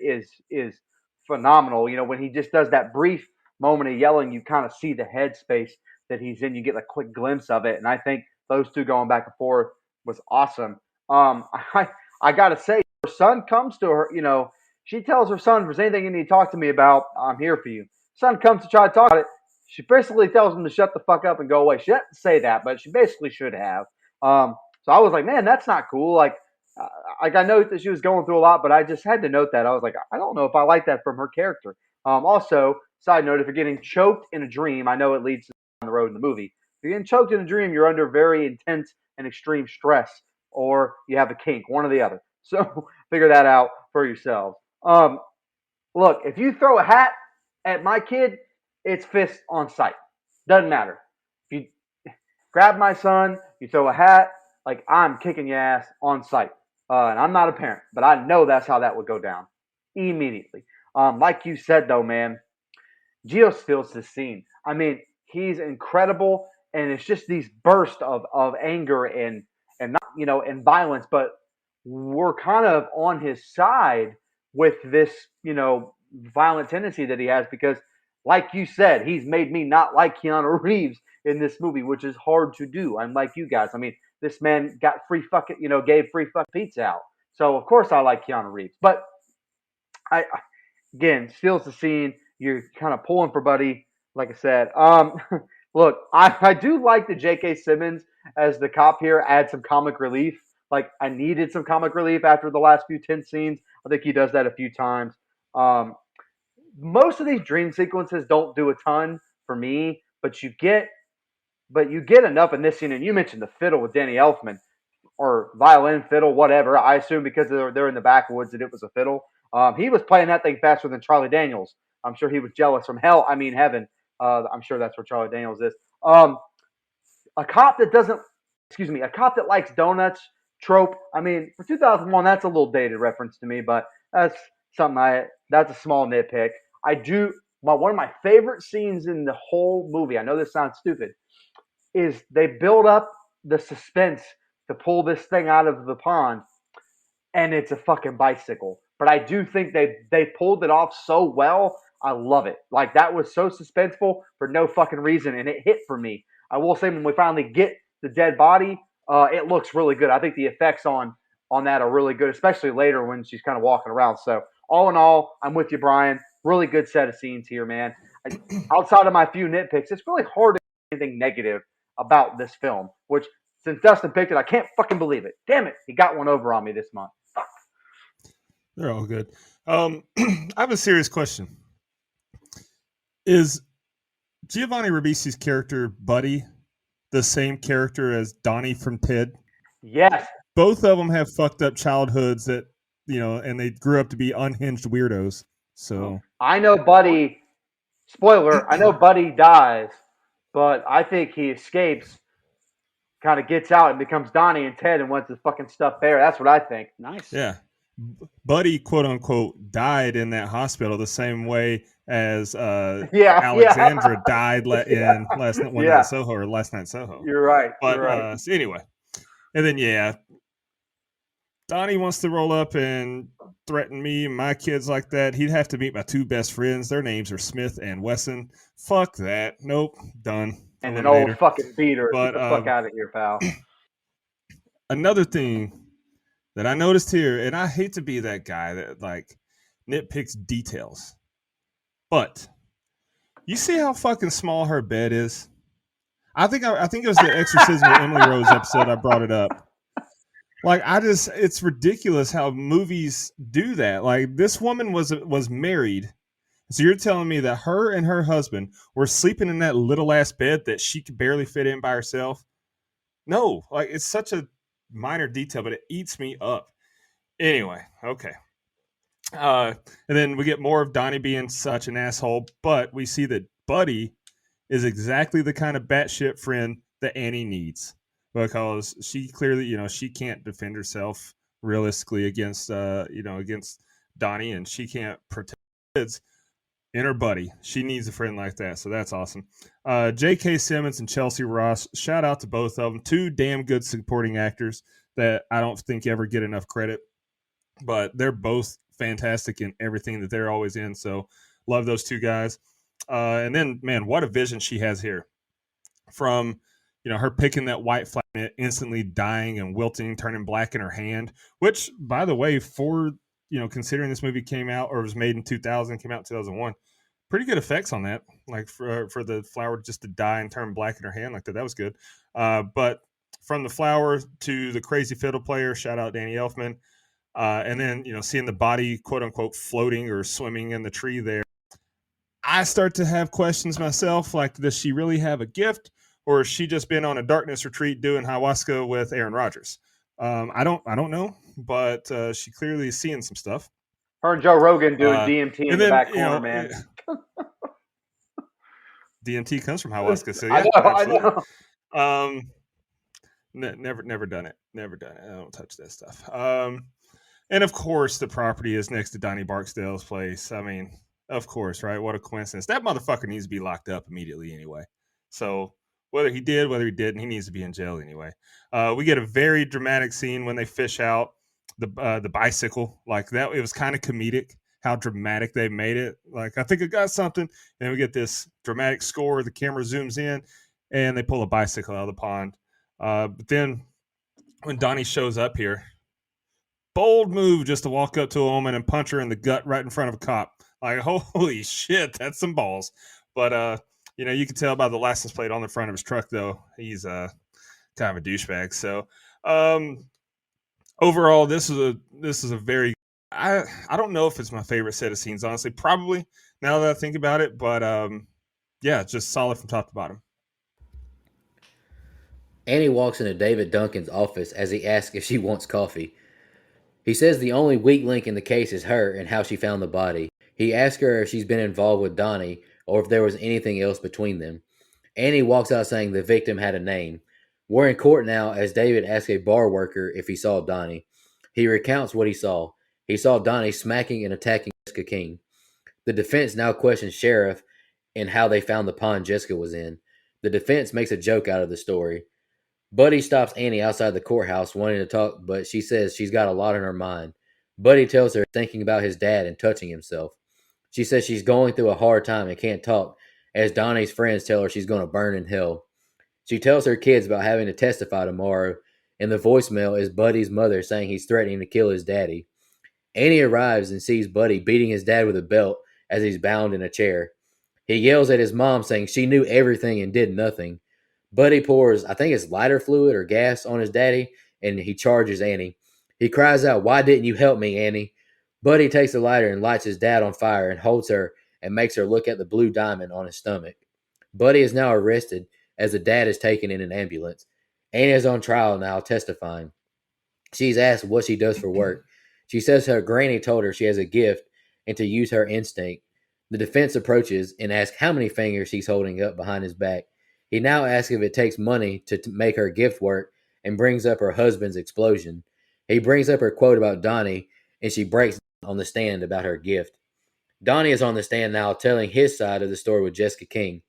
is phenomenal. When he just does that brief moment of yelling, you kind of see the headspace that he's in. You get a quick glimpse of it, and I think those two going back and forth was awesome. I gotta say, her son comes to her. She tells her son, "If there's anything you need to talk to me about, I'm here for you." Son comes to try to talk about it. She basically tells him to shut the fuck up and go away. She didn't say that, but she basically should have. So I was like, man, that's not cool. Like I know that she was going through a lot, but I just had to note that. I was like, I don't know if I like that from her character. Also, side note, if you're getting choked in a dream, I know it leads down the road in the movie. If you're getting choked in a dream, you're under very intense and extreme stress, or you have a kink, one or the other. So figure that out for yourselves. Look, if you throw a hat at my kid, it's fist on sight. Doesn't matter. If you grab my son, you throw a hat, like I'm kicking your ass on sight. And I'm not a parent, but I know that's how that would go down immediately. Like you said, though, man, Gio steals the scene. I mean, he's incredible, and it's just these bursts of anger and not and violence, but we're kind of on his side with this violent tendency that he has because, like you said, he's made me not like Keanu Reeves in this movie, which is hard to do. I'm like you guys. I mean, this man got free fucking gave free fucking pizza out, so of course I like Keanu Reeves, but I again steals the scene. You're kind of pulling for Buddy, like I said. Look, I do like the J.K. Simmons as the cop here add some comic relief. Like I needed some comic relief after the last few tense scenes. I think he does that a few times. Most of these dream sequences don't do a ton for me, but you get enough in this scene. And you mentioned the fiddle with Danny Elfman or violin, fiddle, whatever. I assume because they're in the backwoods that it was a fiddle. He was playing that thing faster than Charlie Daniels. I'm sure he was jealous from hell. I mean heaven. I'm sure that's where Charlie Daniels is. A cop that likes donuts trope. I mean, for 2001, that's a little dated reference to me, but that's that's a small nitpick. One of my favorite scenes in the whole movie, I know this sounds stupid, is they build up the suspense to pull this thing out of the pond, and it's a fucking bicycle. But I do think they pulled it off so well. I love it. Like that was so suspenseful for no fucking reason, and it hit for me. I will say when we finally get the dead body, it looks really good. I think the effects on that are really good, especially later when she's kind of walking around. So all in all, I'm with you, Brian. Really good set of scenes here, man. Outside of my few nitpicks, it's really hard to say anything negative about this film, which since Dustin picked it, I can't fucking believe it. Damn it, he got one over on me this month. They're all good. I have a serious question. Is Giovanni Ribisi's character Buddy the same character as Donnie from Ted? Yes. Both of them have fucked up childhoods that and they grew up to be unhinged weirdos. So I know Buddy. Spoiler: I know Buddy dies, but I think he escapes, kind of gets out, and becomes Donnie and Ted and wants his fucking stuffed bear. That's what I think. Nice. Yeah. Buddy, quote unquote, died in that hospital the same way as Alexandra died in Last Night Soho or Last Night Soho. You're right. But you're right. So anyway, and then Donnie wants to roll up and threaten me and my kids like that. He'd have to meet my two best friends. Their names are Smith and Wesson. Fuck that. Nope. Done. And an old fucking beater. Get the fuck out of here, pal. Another thing that I noticed here, and I hate to be that guy that like nitpicks details, but you see how fucking small her bed is? I think it was the Exorcism of Emily Rose episode I brought it up. Like it's ridiculous how movies do that. Like this woman was married. So you're telling me that her and her husband were sleeping in that little ass bed that she could barely fit in by herself? No, like it's such a minor detail, but it eats me up. Anyway, okay. And then we get more of Donnie being such an asshole, but we see that Buddy is exactly the kind of batshit friend that Annie needs, because she clearly, she can't defend herself realistically against Donnie, and she can't protect kids. In her Buddy, she needs a friend like that, so that's awesome. J.K. Simmons and Chelsea Ross, shout out to both of them. Two damn good supporting actors that I don't think ever get enough credit, but they're both fantastic in everything that they're always in, so love those two guys. And then, man, what a vision she has here. from, her picking that white flag and it instantly dying and wilting, turning black in her hand, which, by the way, for, considering this movie came out or was made in 2000, came out in 2001, pretty good effects on that. Like for the flower just to die and turn black in her hand like that. That was good. But from the flower to the crazy fiddle player, shout out Danny Elfman. And then, seeing the body, quote unquote, floating or swimming in the tree there, I start to have questions myself. Like, does she really have a gift, or has she just been on a darkness retreat doing ayahuasca with Aaron Rodgers? I don't know, but she clearly is seeing some stuff. Her and Joe Rogan doing DMT in the back corner, man. DMT comes from ayahuasca, so I yeah, know, absolutely. I know. Never done it. Never done it. I don't touch that stuff. And of course, the property is next to Donnie Barksdale's place. I mean, of course, right? What a coincidence. That motherfucker needs to be locked up immediately anyway. So whether he did, whether he didn't, he needs to be in jail anyway. We get a very dramatic scene when they fish out the bicycle. Like that, it was kind of comedic how dramatic they made it. Like, I think I got something. And we get this dramatic score. The camera zooms in and they pull a bicycle out of the pond. But then when Donnie shows up here, bold move just to walk up to a woman and punch her in the gut right in front of a cop. Like, holy shit, that's some balls. But, you can tell by the license plate on the front of his truck, though, he's kind of a douchebag. So, overall, this is a very, I don't know if it's my favorite set of scenes, honestly. Probably, now that I think about it. But, yeah, just solid from top to bottom. Annie walks into David Duncan's office as he asks if she wants coffee. He says the only weak link in the case is her and how she found the body. He asks her if she's been involved with Donnie or if there was anything else between them. Annie walks out saying the victim had a name. We're in court now as David asks a bar worker if he saw Donnie. He recounts what he saw. He saw Donnie smacking and attacking Jessica King. The defense now questions Sheriff and how they found the pond Jessica was in. The defense makes a joke out of the story. Buddy stops Annie outside the courthouse wanting to talk, but she says she's got a lot on her mind. Buddy tells her thinking about his dad and touching himself. She says she's going through a hard time and can't talk, as Donnie's friends tell her she's going to burn in hell. She tells her kids about having to testify tomorrow, and the voicemail is Buddy's mother saying he's threatening to kill his daddy. Annie arrives and sees Buddy beating his dad with a belt as he's bound in a chair. He yells at his mom saying she knew everything and did nothing. Buddy pours, I think it's lighter fluid or gas on his daddy, and he charges Annie. He cries out, "Why didn't you help me, Annie?" Buddy takes the lighter and lights his dad on fire and holds her and makes her look at the blue diamond on his stomach. Buddy is now arrested as the dad is taken in an ambulance. Annie is on trial now, testifying. She's asked what she does for work. She says her granny told her she has a gift and to use her instinct. The defense approaches and asks how many fingers he's holding up behind his back. He now asks if it takes money to make her gift work and brings up her husband's explosion. He brings up her quote about Donnie, and she breaks down on the stand about her gift. Donnie is on the stand now telling his side of the story with Jessica King.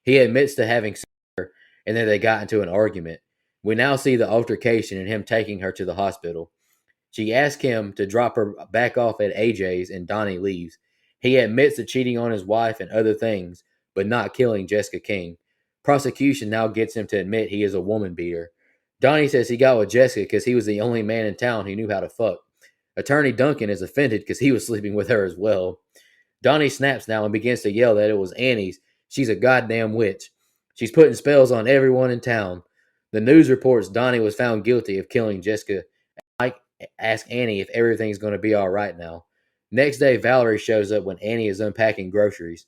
He admits to having sex with her and then they got into an argument. We now see the altercation and him taking her to the hospital. She asks him to drop her back off at AJ's and Donnie leaves. He admits to cheating on his wife and other things, but not killing Jessica King. Prosecution now gets him to admit he is a woman beater. Donnie says he got with Jessica because he was the only man in town who knew how to fuck. Attorney Duncan is offended because he was sleeping with her as well. Donnie snaps now and begins to yell that it was Annie's. She's a goddamn witch. She's putting spells on everyone in town. The news reports Donnie was found guilty of killing Jessica. Mike asks Annie if everything's going to be all right now. Next day, Valerie shows up when Annie is unpacking groceries.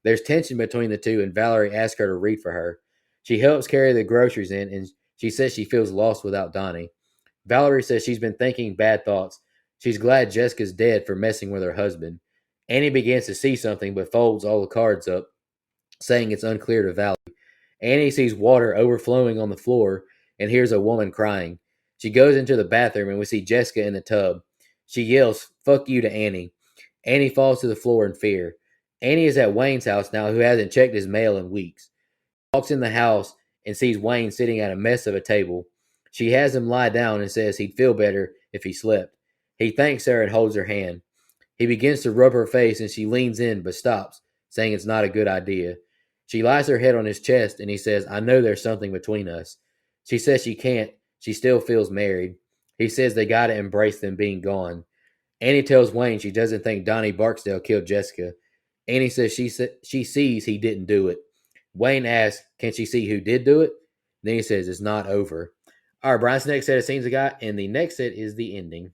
There's tension between the two, and Valerie asks her to read for her. She helps carry the groceries in, and she says she feels lost without Donnie. Valerie says she's been thinking bad thoughts. She's glad Jessica's dead for messing with her husband. Annie begins to see something, but folds all the cards up, saying it's unclear to Valerie. Annie sees water overflowing on the floor and hears a woman crying. She goes into the bathroom, and we see Jessica in the tub. She yells, "Fuck you," to Annie. Annie falls to the floor in fear. Annie is at Wayne's house now, who hasn't checked his mail in weeks. She walks in the house and sees Wayne sitting at a mess of a table. She has him lie down and says he'd feel better if he slept. He thanks her and holds her hand. He begins to rub her face and she leans in but stops, saying it's not a good idea. She lies her head on his chest, and he says, I know there's something between us. She says she can't. She still feels married. He says they got to embrace them being gone. Annie tells Wayne she doesn't think Donnie Barksdale killed Jessica. Annie says she sees he didn't do it. Wayne asks, can she see who did do it? Then he says, it's not over. All right, Brian's next set of scenes I got, and the next set is the ending.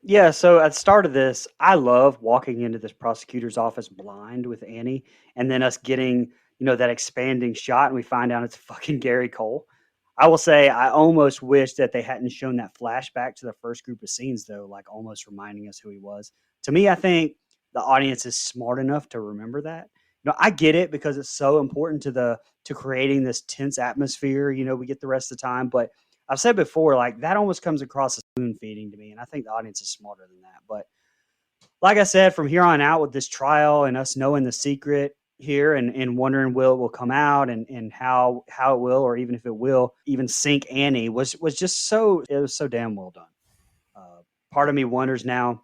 Yeah, so at the start of this, I love walking into this prosecutor's office blind with Annie, and then us getting, that expanding shot, and we find out it's fucking Gary Cole. I will say I almost wish that they hadn't shown that flashback to the first group of scenes, though, like almost reminding us who he was. To me, I think the audience is smart enough to remember that. I get it because it's so important to creating this tense atmosphere. We get the rest of the time, but I've said before, like that almost comes across as spoon feeding to me, and I think the audience is smarter than that. But like I said, from here on out with this trial and us knowing the secret here and wondering will come out and how it will, or even if it will even sink Annie was just so damn well done. Part of me wonders now,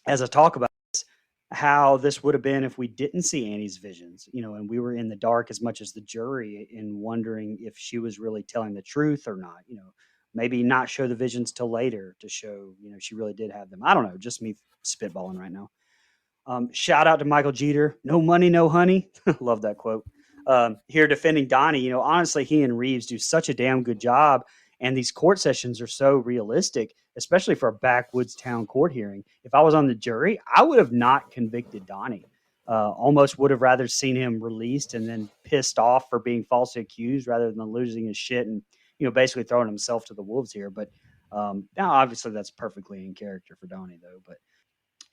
as I talk about this, how this would have been if we didn't see Annie's visions, and we were in the dark as much as the jury in wondering if she was really telling the truth or not, maybe not show the visions till later to show, she really did have them. I don't know, just me spitballing right now. Shout out to Michael Jeter. No money, no honey. Love that quote. Here defending Donnie. Honestly, he and Reeves do such a damn good job. And these court sessions are so realistic, especially for a backwoods town court hearing. If I was on the jury, I would have not convicted Donnie. Almost would have rather seen him released and then pissed off for being falsely accused rather than losing his shit and, basically throwing himself to the wolves here. But now, obviously, that's perfectly in character for Donnie, though. But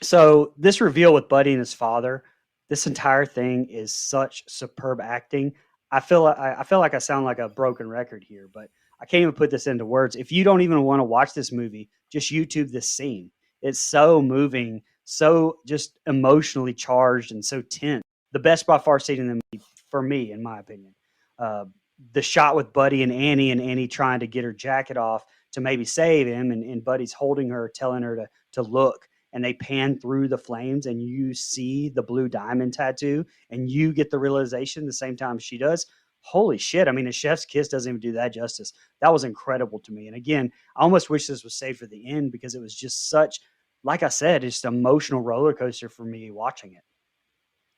so this reveal with Buddy and his father, this entire thing is such superb acting. I feel like I sound like a broken record here, but I can't even put this into words. If you don't even want to watch this movie, just YouTube this scene. It's so moving, so just emotionally charged and so tense. The best by far scene in the movie for me, in my opinion. The shot with Buddy and Annie trying to get her jacket off to maybe save him, and Buddy's holding her, telling her to look. And they pan through the flames and you see the blue diamond tattoo and you get the realization the same time she does. Holy shit. I mean, a chef's kiss doesn't even do that justice. That was incredible to me. And again, I almost wish this was saved for the end because it was just such, like I said, just an emotional roller coaster for me watching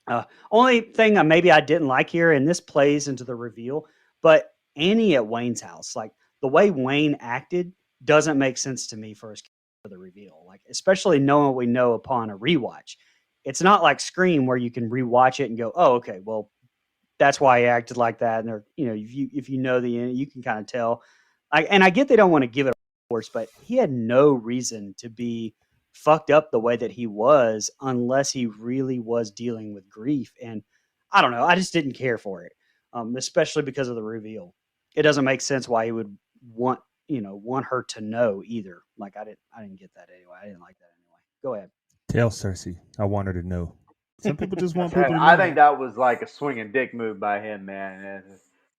it. Only thing maybe I didn't like here, and this plays into the reveal, but Annie at Wayne's house, like the way Wayne acted doesn't make sense to me for his the reveal, like especially knowing what we know upon a rewatch. It's not like Scream where you can rewatch it and go, oh, okay, well, that's why he acted like that. And they're, if you know the end, you can kind of tell. And I get they don't want to give it a course, but he had no reason to be fucked up the way that he was unless he really was dealing with grief. And I don't know, I just didn't care for it, especially because of the reveal. It doesn't make sense why he would want her to know either. Like I didn't get that anyway. I didn't like that anyway. Go ahead. Tell Cersei. I want her to know. Some people just want people to know. I think that was like a swinging dick move by him, man.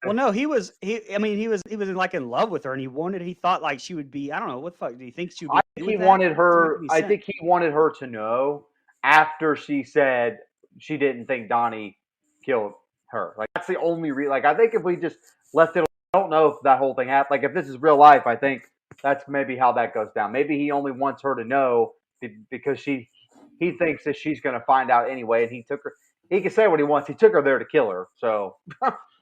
Well, no, he was like in love with her, and he thought like she would be. I don't know what the fuck. Do you think she would? I think he wanted her. I think he wanted her to know after she said she didn't think Donnie killed her. Like that's the only like I think if we just left it. I don't know if that whole thing happened. Like, if this is real life, I think that's maybe how that goes down. Maybe he only wants her to know because he thinks that she's going to find out anyway, and he took her. He can say what he wants. He took her there to kill her. So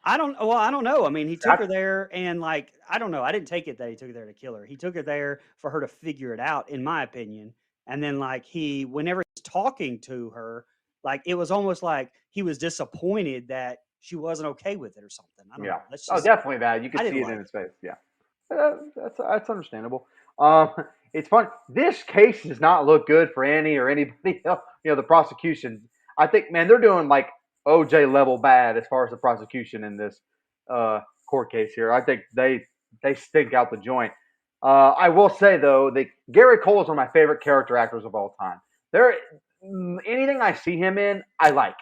I don't know. I mean, he took her there, and like I don't know. I didn't take it that he took her there to kill her. He took her there for her to figure it out, in my opinion. And then like whenever he's talking to her, like it was almost like he was disappointed that she wasn't okay with it or something. I don't know. Definitely that. You can see it in his face. Yeah. That's understandable. It's fun. This case does not look good for Annie or anybody else. The prosecution. I think, man, they're doing like OJ level bad as far as the prosecution in this court case here. I think they stink out the joint. I will say though, that Gary Cole is one of my favorite character actors of all time. Anything I see him in, I like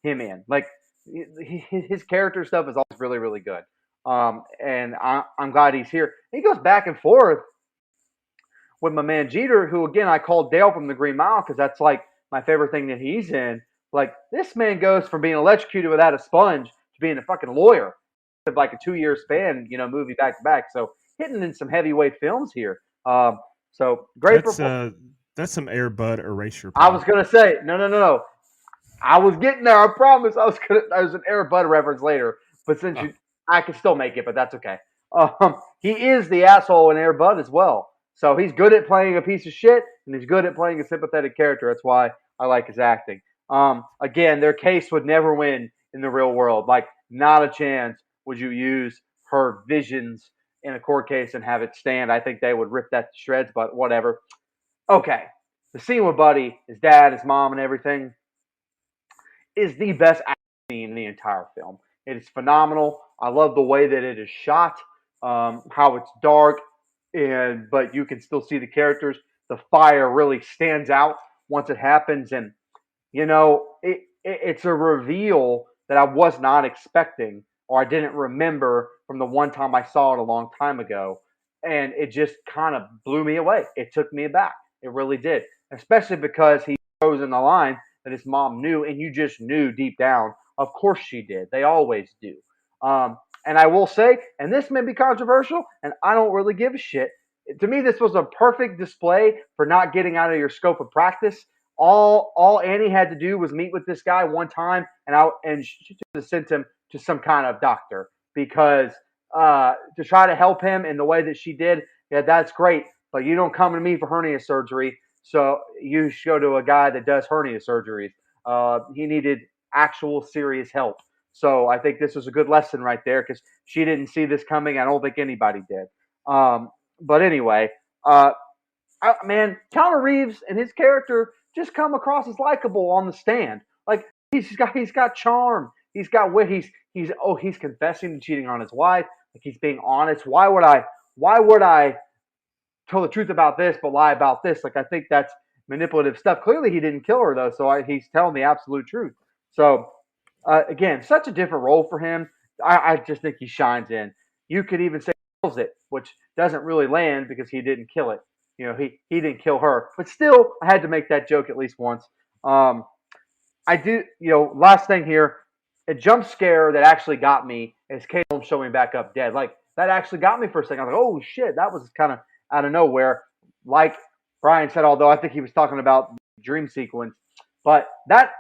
him in. Like his character stuff is always really, really good. And I'm glad he's here. He goes back and forth with my man Jeter, who again I called Dale from the Green Mile because that's like my favorite thing that he's in. Like, this man goes from being electrocuted without a sponge to being a fucking lawyer of like a 2 year span, movie back to back. So hitting in some heavyweight films here. So great performance. That's some Air Bud erasure. I was gonna say no. I was getting there. I promise. There's an Air Bud reference later, but I can still make it, but that's okay. He is the asshole in Air Bud as well. So he's good at playing a piece of shit, and he's good at playing a sympathetic character. That's why I like his acting. Again, their case would never win in the real world. Like, not a chance would you use her visions in a court case and have it stand. I think they would rip that to shreds, but whatever. Okay. The scene with Buddy, his dad, his mom, and everything is the best action scene in the entire film. It is phenomenal. I love the way that it is shot, how it's dark, but you can still see the characters. The fire really stands out once it happens, and it's a reveal that I was not expecting, or I didn't remember from the one time I saw it a long time ago, and it just kind of blew me away. It took me aback. It really did, especially because he goes in the line that his mom knew, and you just knew deep down. Of course she did. They always do. And I will say, and this may be controversial, and I don't really give a shit. To me, this was a perfect display for not getting out of your scope of practice. All Annie had to do was meet with this guy one time, and she just sent him to some kind of doctor, because to try to help him in the way that she did, yeah, that's great. But you don't come to me for hernia surgery, so you should go to a guy that does hernia surgeries. He needed actual serious help. So I think this was a good lesson right there, because she didn't see this coming. I don't think anybody did. But anyway, man, Keanu Reeves and his character just come across as likable on the stand. Like, he's got charm. He's got wit. He's confessing to cheating on his wife. Like, he's being honest. Why would I tell the truth about this but lie about this? Like, I think that's manipulative stuff. Clearly, he didn't kill her, though, so he's telling the absolute truth. So, again, such a different role for him. I just think he shines in. You could even say he kills it, which doesn't really land because he didn't kill it. He didn't kill her. But still, I had to make that joke at least once. I do, last thing here, a jump scare that actually got me is Cate Blanchett showing back up dead. Like, that actually got me for a second. I was like, oh, shit, that was kind of out of nowhere. Like Brian said, although I think he was talking about the dream sequence. But that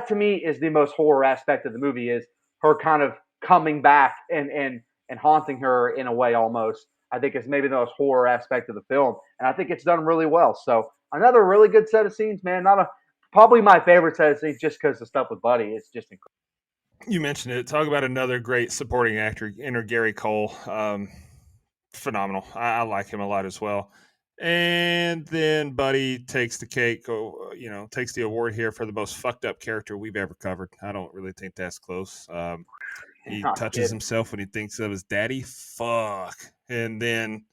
to me is the most horror aspect of the movie, is her kind of coming back and haunting her in a way almost. I think it's maybe the most horror aspect of the film. And I think it's done really well. So another really good set of scenes, man. Probably my favorite set of scenes, just because the stuff with Buddy is just incredible. You mentioned it. Talk about another great supporting actor, enter Gary Cole. Phenomenal. I like him a lot as well. And then Buddy takes the cake, takes the award here for the most fucked up character we've ever covered. I don't really think that's close. He touches himself when he thinks of his daddy. Fuck. And then,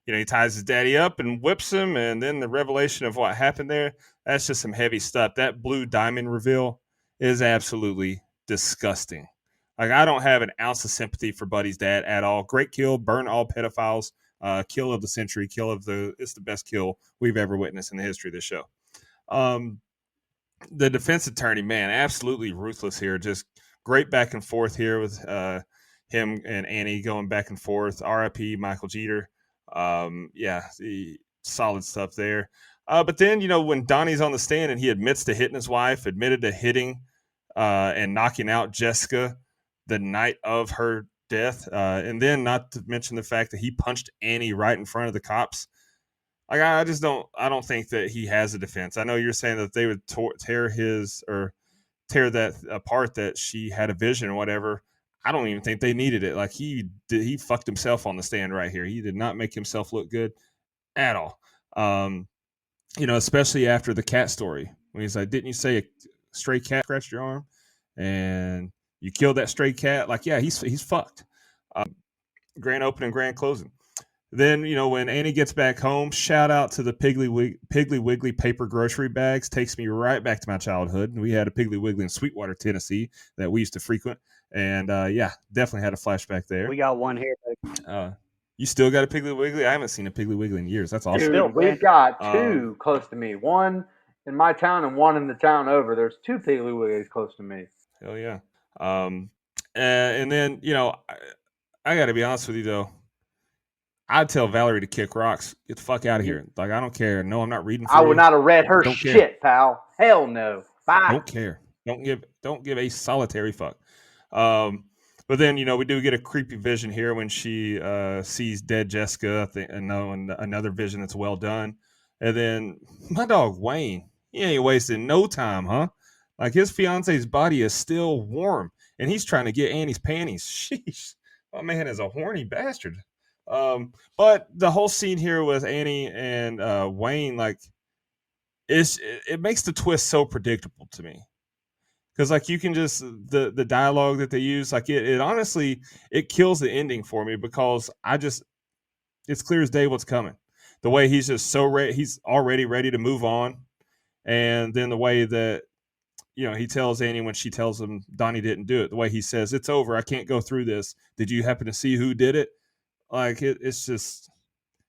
he ties his daddy up and whips him. And then the revelation of what happened there, that's just some heavy stuff. That blue diamond reveal is absolutely disgusting. Like, I don't have an ounce of sympathy for Buddy's dad at all. Great kill, burn all pedophiles. Kill of the century, it's the best kill we've ever witnessed in the history of this show. The defense attorney, man, absolutely ruthless here. Just great back and forth here with him and Annie going back and forth. R.I.P. Michael Jeter. Solid stuff there. But then, when Donnie's on the stand and he admits to hitting his wife, admitted to hitting and knocking out Jessica the night of her death, and then not to mention the fact that he punched Annie right in front of the cops. Like, I don't think that he has a defense. I know you're saying that they would tear that apart, that she had a vision or whatever. I don't even think they needed it. Like, he fucked himself on the stand right here. He did not make himself look good at all. Especially after the cat story, when he's like, didn't you say a stray cat scratched your arm and you killed that stray cat? Like, yeah, he's fucked. Grand opening, grand closing. Then, when Annie gets back home, shout out to the Piggly Wiggly paper grocery bags. Takes me right back to my childhood. We had a Piggly Wiggly in Sweetwater, Tennessee that we used to frequent. And, definitely had a flashback there. We got one here. You still got a Piggly Wiggly? I haven't seen a Piggly Wiggly in years. That's awesome. Dude, we've got two close to me. One in my town and one in the town over. There's 2 Piggly Wigglies close to me. Hell yeah. And then I got to be honest with you though. I'd tell Valerie to kick rocks. Get the fuck out of here. Like I don't care. No, I'm not reading for I you. would not have read her Don't shit, care. pal. Hell no. Bye. Don't care. Don't give a solitary fuck. But then we do get a creepy vision here when she sees dead Jessica. And another vision that's well done. And then my dog Wayne, he ain't wasting no time, huh? Like his fiance's body is still warm, and he's trying to get Annie's panties. Sheesh, my man is a horny bastard. But the whole scene here with Annie and Wayne, like, it makes the twist so predictable to me. Because like you can just the dialogue that they use, like it honestly it kills the ending for me because it's clear as day what's coming. The way he's just so ready, he's already ready to move on, and then the way that he tells Annie when she tells him Donnie didn't do it, the way he says it's over, I can't go through this. Did you happen to see who did it? Like it's just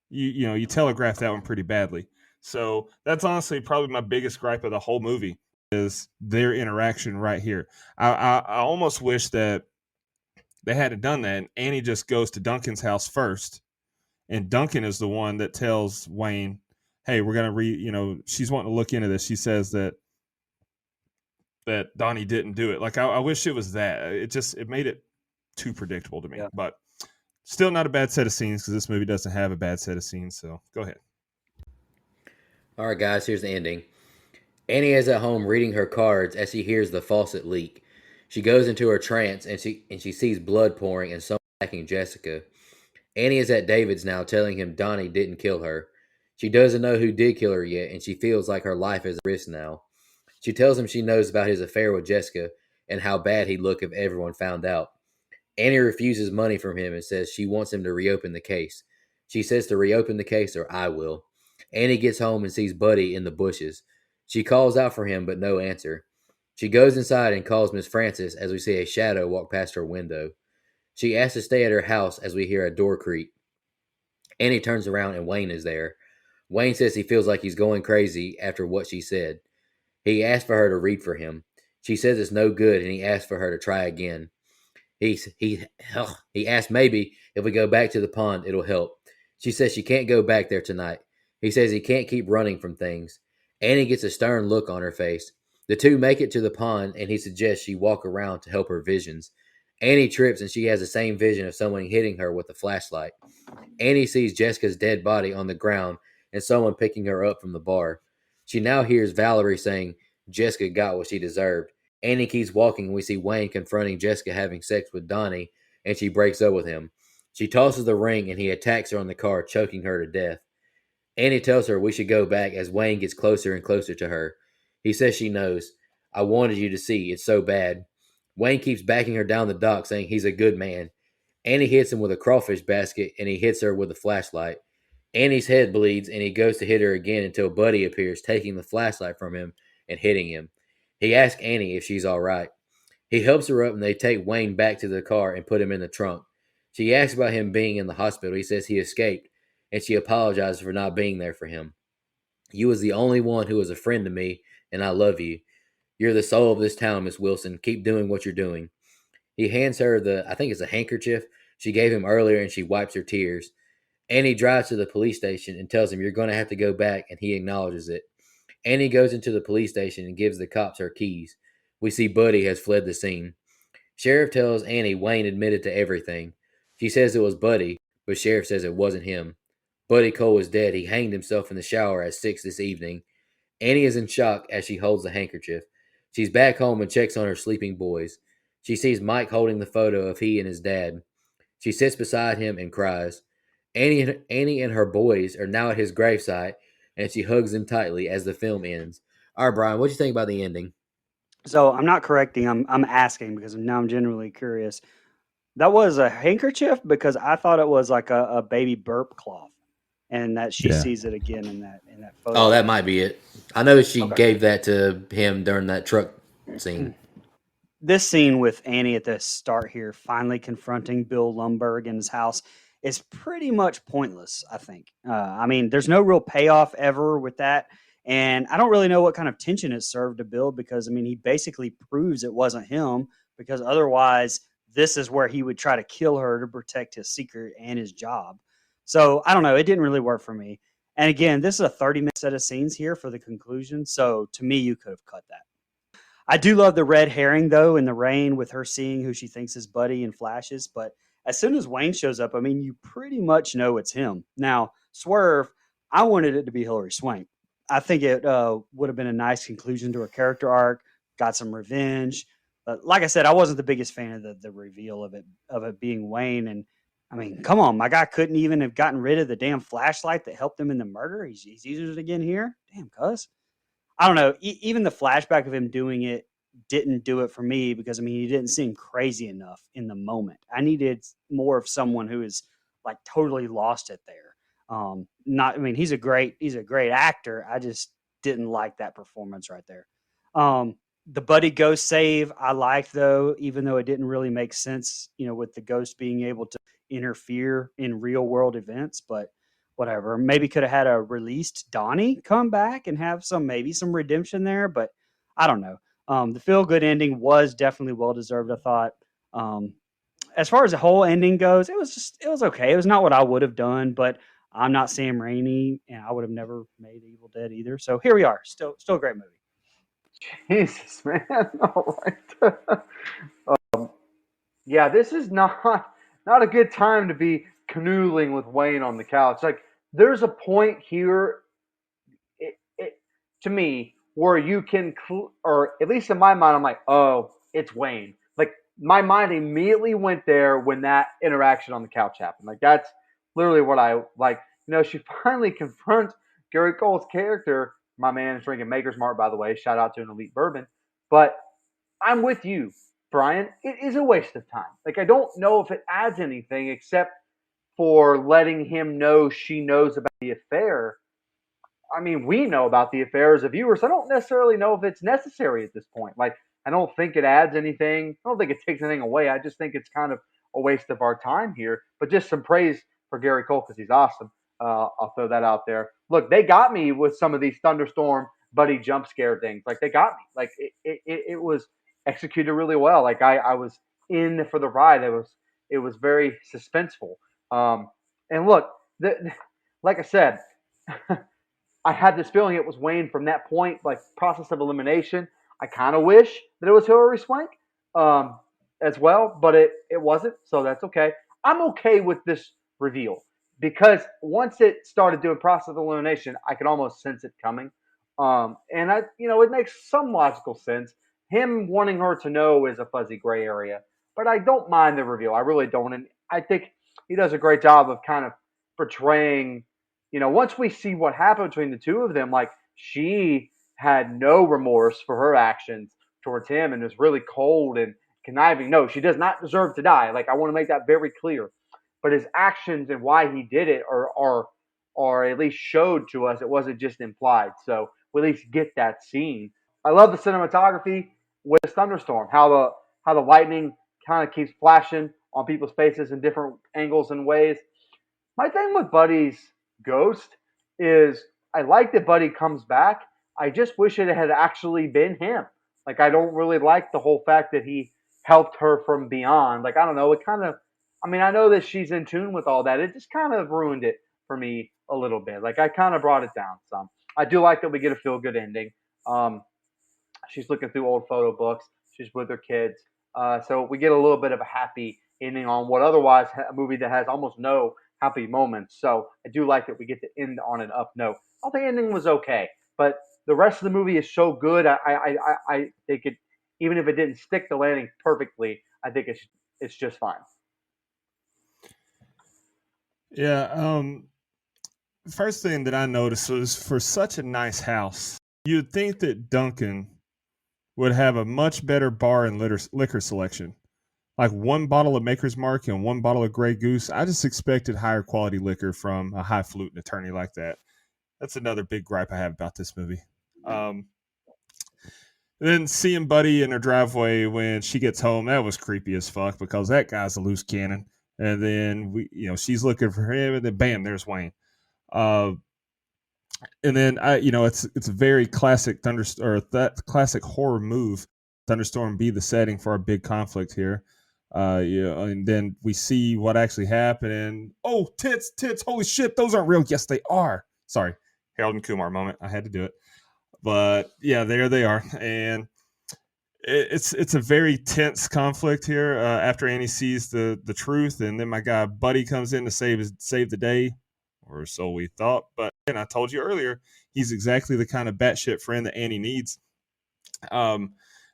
you telegraph that one pretty badly. So that's honestly probably my biggest gripe of the whole movie is their interaction right here. I almost wish that they hadn't done that. And Annie just goes to Duncan's house first, and Duncan is the one that tells Wayne, "Hey, we're gonna she's wanting to look into this." She says that Donnie didn't do it. Like I wish it was that. It made it too predictable to me. Yeah. But still not a bad set of scenes because this movie doesn't have a bad set of scenes. So go ahead. All right, guys, here's the ending. Annie is at home reading her cards as she hears the faucet leak. She goes into her trance and she sees blood pouring and someone attacking Jessica. Annie is at David's now telling him Donnie didn't kill her. She doesn't know who did kill her yet, and she feels like her life is at risk now. She tells him she knows about his affair with Jessica and how bad he'd look if everyone found out. Annie refuses money from him and says she wants him to reopen the case. She says to reopen the case or I will. Annie gets home and sees Buddy in the bushes. She calls out for him, but no answer. She goes inside and calls Miss Frances as we see a shadow walk past her window. She asks to stay at her house as we hear a door creak. Annie turns around and Wayne is there. Wayne says he feels like he's going crazy after what she said. He asks for her to read for him. She says it's no good and he asks for her to try again. He asks maybe if we go back to the pond, it'll help. She says she can't go back there tonight. He says he can't keep running from things. Annie gets a stern look on her face. The two make it to the pond, and he suggests she walk around to help her visions. Annie trips, and she has the same vision of someone hitting her with a flashlight. Annie sees Jessica's dead body on the ground and someone picking her up from the bar. She now hears Valerie saying Jessica got what she deserved. Annie keeps walking, and we see Wayne confronting Jessica having sex with Donnie, and she breaks up with him. She tosses the ring, and he attacks her on the car, choking her to death. Annie tells her we should go back as Wayne gets closer and closer to her. He says she knows. I wanted you to see. It's so bad. Wayne keeps backing her down the dock, saying he's a good man. Annie hits him with a crawfish basket, and he hits her with a flashlight. Annie's head bleeds, and he goes to hit her again until Buddy appears, taking the flashlight from him and hitting him. He asks Annie if she's all right. He helps her up, and they take Wayne back to the car and put him in the trunk. She asks about him being in the hospital. He says he escaped, and she apologizes for not being there for him. You was the only one who was a friend to me, and I love you. You're the soul of this town, Miss Wilson. Keep doing what you're doing. He hands her I think it's a handkerchief she gave him earlier, and she wipes her tears. Annie drives to the police station and tells him you're going to have to go back, and he acknowledges it. Annie goes into the police station and gives the cops her keys. We see Buddy has fled the scene. Sheriff tells Annie Wayne admitted to everything. She says it was Buddy, but Sheriff says it wasn't him. Buddy Cole is dead. He hanged himself in the shower at 6 this evening. Annie is in shock as she holds the handkerchief. She's back home and checks on her sleeping boys. She sees Mike holding the photo of he and his dad. She sits beside him and cries. Annie and her boys are now at his gravesite, and she hugs them tightly as the film ends. All right, Brian, what do you think about the ending? So I'm not correcting. I'm asking because now I'm genuinely curious. That was a handkerchief because I thought it was like a baby burp cloth, and that she sees it again in that photo. Oh, that might be it. I know she gave that to him during that truck scene. This scene with Annie at the start here, finally confronting Bill Lumberg in his house, is pretty much pointless, I think. I mean, there's no real payoff ever with that. And I don't really know what kind of tension it served to build because, I mean, he basically proves it wasn't him because otherwise this is where he would try to kill her to protect his secret and his job. So I don't know. It didn't really work for me. And again, this is a 30-minute set of scenes here for the conclusion. So to me, you could have cut that. I do love the red herring though in the rain with her seeing who she thinks is Buddy in flashes. But as soon as Wayne shows up, I mean, you pretty much know it's him. Now, Swerve, I wanted it to be Hilary Swank. I think it would have been a nice conclusion to her character arc, got some revenge. But like I said, I wasn't the biggest fan of the reveal of it being Wayne. And I mean, come on, my guy couldn't even have gotten rid of the damn flashlight that helped him in the murder. He's using it again here. Damn, cuz. I don't know. Even the flashback of him doing it didn't do it for me because I mean he didn't seem crazy enough in the moment. I needed more of someone who is like totally lost it there. Not. I mean he's a great actor. I just didn't like that performance right there. The Buddy ghost save I liked though, even though it didn't really make sense. You know, with the ghost being able to interfere in real world events, but whatever. Maybe could have had a released Donnie come back and have maybe some redemption there, but I don't know. The feel good ending was definitely well deserved, I thought. As far as the whole ending goes, it was okay. It was not what I would have done, but I'm not Sam Raimi, and I would have never made Evil Dead either. So here we are, still a great movie. Jesus, man! All right. Yeah, this is not a good time to be canoodling with Wayne on the couch. Like, there's a point here, to me, where you can, or at least in my mind, I'm like, oh, it's Wayne. Like, my mind immediately went there when that interaction on the couch happened. Like, that's literally what I like. You know, she finally confronts Gary Cole's character. My man is drinking Maker's Mark, by the way. Shout out to an elite bourbon. But I'm with you, Brian. It is a waste of time. Like, I don't know if it adds anything except for letting him know she knows about the affair. I mean, we know about the affair as a viewer, so I don't necessarily know if it's necessary at this point. Like, I don't think it adds anything. I don't think it takes anything away. I just think it's kind of a waste of our time here. But just some praise for Gary Cole because he's awesome. I'll throw that out there. Look, they got me with some of these thunderstorm buddy jump scare things. Like, they got me. Like, it was executed really well. Like, I was in for the ride. It was very suspenseful. And look, like I said, I had this feeling it was Wayne from that point, like process of elimination. I kind of wish that it was Hilary Swank as well, but it wasn't, so that's okay. I'm okay with this reveal because once it started doing process of elimination, I could almost sense it coming. And it makes some logical sense. Him wanting her to know is a fuzzy gray area, but I don't mind the reveal. I really don't, and I think he does a great job of kind of portraying. Once we see what happened between the two of them, like she had no remorse for her actions towards him and was really cold and conniving. No, she does not deserve to die. Like, I want to make that very clear. But his actions and why he did it are at least showed to us. It wasn't just implied. So we at least get that scene. I love the cinematography with Thunderstorm, how the lightning kind of keeps flashing on people's faces in different angles and ways. My thing with Buddy's ghost is I like that Buddy comes back. I just wish it had actually been him. Like, I don't really like the whole fact that he helped her from beyond. Like, I don't know. It kind of, I mean, I know that she's in tune with all that. It just kind of ruined it for me a little bit. Like, I kind of brought it down some. I do like that we get a feel-good ending. She's looking through old photo books. She's with her kids. So we get a little bit of a happy ending on what otherwise a movie that has almost no happy moments. So I do like that we get to end on an up note. I think the ending was okay, but the rest of the movie is so good. I think it, even if it didn't stick the landing perfectly, I think it's just fine. Yeah. First thing that I noticed was for such a nice house, you'd think that Duncan would have a much better bar and liquor selection. Like one bottle of Maker's Mark and one bottle of Grey Goose. I just expected higher quality liquor from a highfalutin attorney like that. That's another big gripe I have about this movie. Then seeing Buddy in her driveway when she gets home, that was creepy as fuck because that guy's a loose cannon. And then she's looking for him, and then bam, there's Wayne. And then it's a very classic that classic horror move. Thunderstorm be the setting for our big conflict here. And then we see what actually happened, and oh, tits, holy shit, those aren't real. Yes, they are. Sorry, Harold and Kumar moment. I had to do it, but yeah, there they are, and it's a very tense conflict here. After Annie sees the truth, and then my guy Buddy comes in to save the day, or so we thought. But and I told you earlier, he's exactly the kind of batshit friend that Annie needs.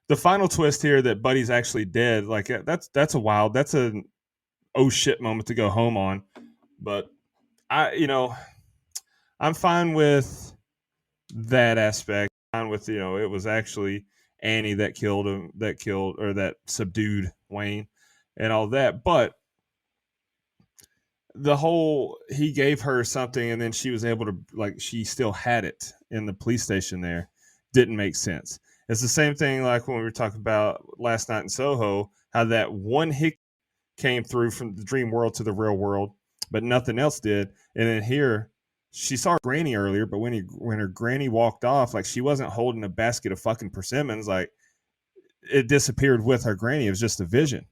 The final twist here that Buddy's actually dead, like that's a oh shit moment to go home on. But I'm fine with that aspect. I'm fine with it was actually Annie that that subdued Wayne and all that. But the whole he gave her something and then she was able to she still had it in the police station there didn't make sense. It's the same thing like when we were talking about last night in Soho, how that one hick came through from the dream world to the real world, but nothing else did. And then here, she saw her granny earlier, but when her granny walked off, like she wasn't holding a basket of fucking persimmons, like it disappeared with her granny. It was just a vision.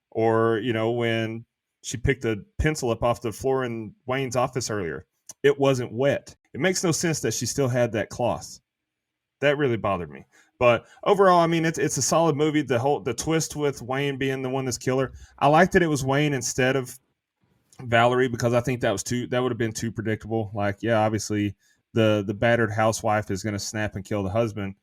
Or when she picked a pencil up off the floor in Wayne's office earlier, it wasn't wet. It makes no sense that she still had that cloth. That really bothered me. But overall, I mean, it's a solid movie. The twist with Wayne being the one that's killer. I liked that it was Wayne instead of Valerie because I think that would have been too predictable. Like, yeah, obviously the battered housewife is going to snap and kill the husband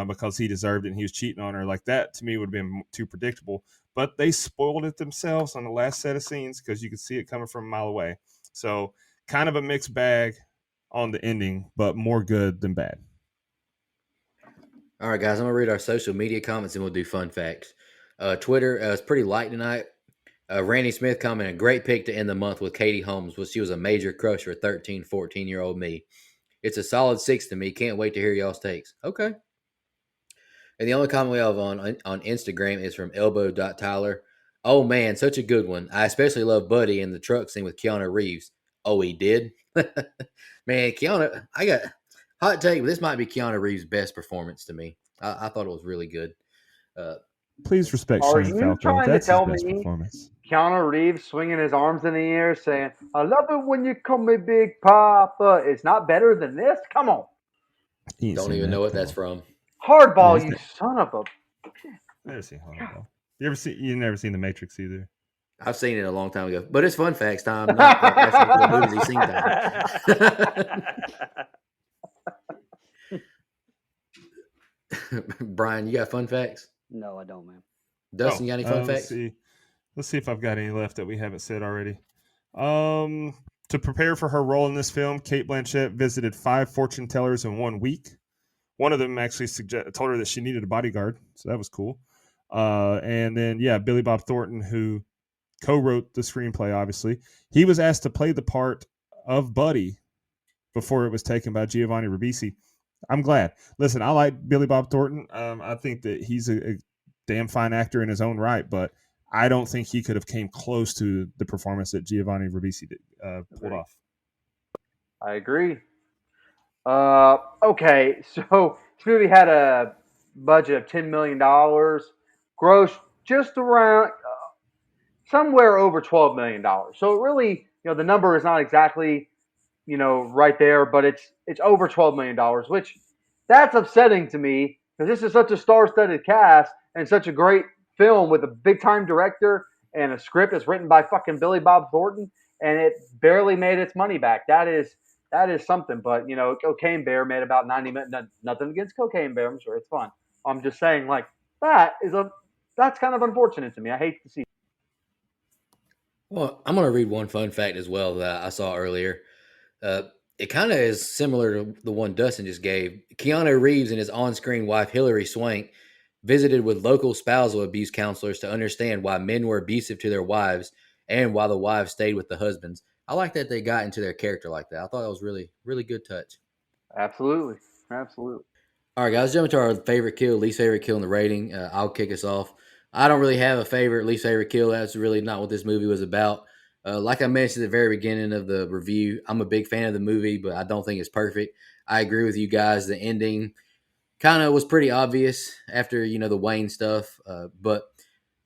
because he deserved it and he was cheating on her. Like that to me would have been too predictable. But they spoiled it themselves on the last set of scenes because you could see it coming from a mile away. So kind of a mixed bag on the ending, but more good than bad. All right, guys, I'm going to read our social media comments and we'll do fun facts. Twitter is pretty light tonight. Randy Smith commented, great pick to end the month with Katie Holmes. She was a major crush for 13, 14-year-old me. It's a solid 6 to me. Can't wait to hear y'all's takes. Okay. And the only comment we have on Instagram is from elbow.tyler. Oh, man, such a good one. I especially love Buddy in the truck scene with Keanu Reeves. Oh, he did? Man, Keanu, I got hot take, but this might be Keanu Reeves' best performance to me. I thought it was really good. Please respect Are Shane you Falco. trying That's to tell his best me performance. Keanu Reeves swinging his arms in the air saying, I love it when you call me Big Papa. It's not better than this? Come on. Don't even know what that's from. Hardball, you son of a... Never seen Hardball. You've never seen The Matrix either? I've seen it a long time ago. But it's fun facts time, not asking for the movies he's seen time. Brian, you got fun facts? No, I don't, man. Dustin, you got any fun facts? Let's see if I've got any left that we haven't said already. To prepare for her role in this film, Cate Blanchett visited 5 fortune tellers in 1 week. One of them actually told her that she needed a bodyguard, so that was cool. And then, Billy Bob Thornton, who co-wrote the screenplay, obviously, he was asked to play the part of Buddy before it was taken by Giovanni Ribisi. I'm glad. Listen, I like Billy Bob Thornton. I think that he's a damn fine actor in his own right, but I don't think he could have came close to the performance that Giovanni Ribisi pulled off. I agree. Okay, so this movie had a budget of $10 million, grossed just around somewhere over $12 million. So it really, the number is not exactly, right there, but it's over $12 million, which that's upsetting to me because this is such a star-studded cast and such a great film with a big-time director and a script that's written by fucking Billy Bob Thornton, and it barely made its money back. That is something. But Cocaine Bear made about 90 minutes. Nothing against Cocaine Bear. I'm sure it's fun. I'm just saying, that's kind of unfortunate to me. I hate to see. Well, I'm going to read one fun fact as well that I saw earlier. It kind of is similar to the one Dustin just gave. Keanu Reeves and his on-screen wife, Hilary Swank, visited with local spousal abuse counselors to understand why men were abusive to their wives and why the wives stayed with the husbands. I like that they got into their character like that. I thought that was really, really good touch. Absolutely. All right, guys, jumping to our favorite kill, least favorite kill in the rating. I'll kick us off. I don't really have a favorite, least favorite kill. That's really not what this movie was about. Like I mentioned at the very beginning of the review, I'm a big fan of the movie, but I don't think it's perfect. I agree with you guys. The ending kind of was pretty obvious after the Wayne stuff, but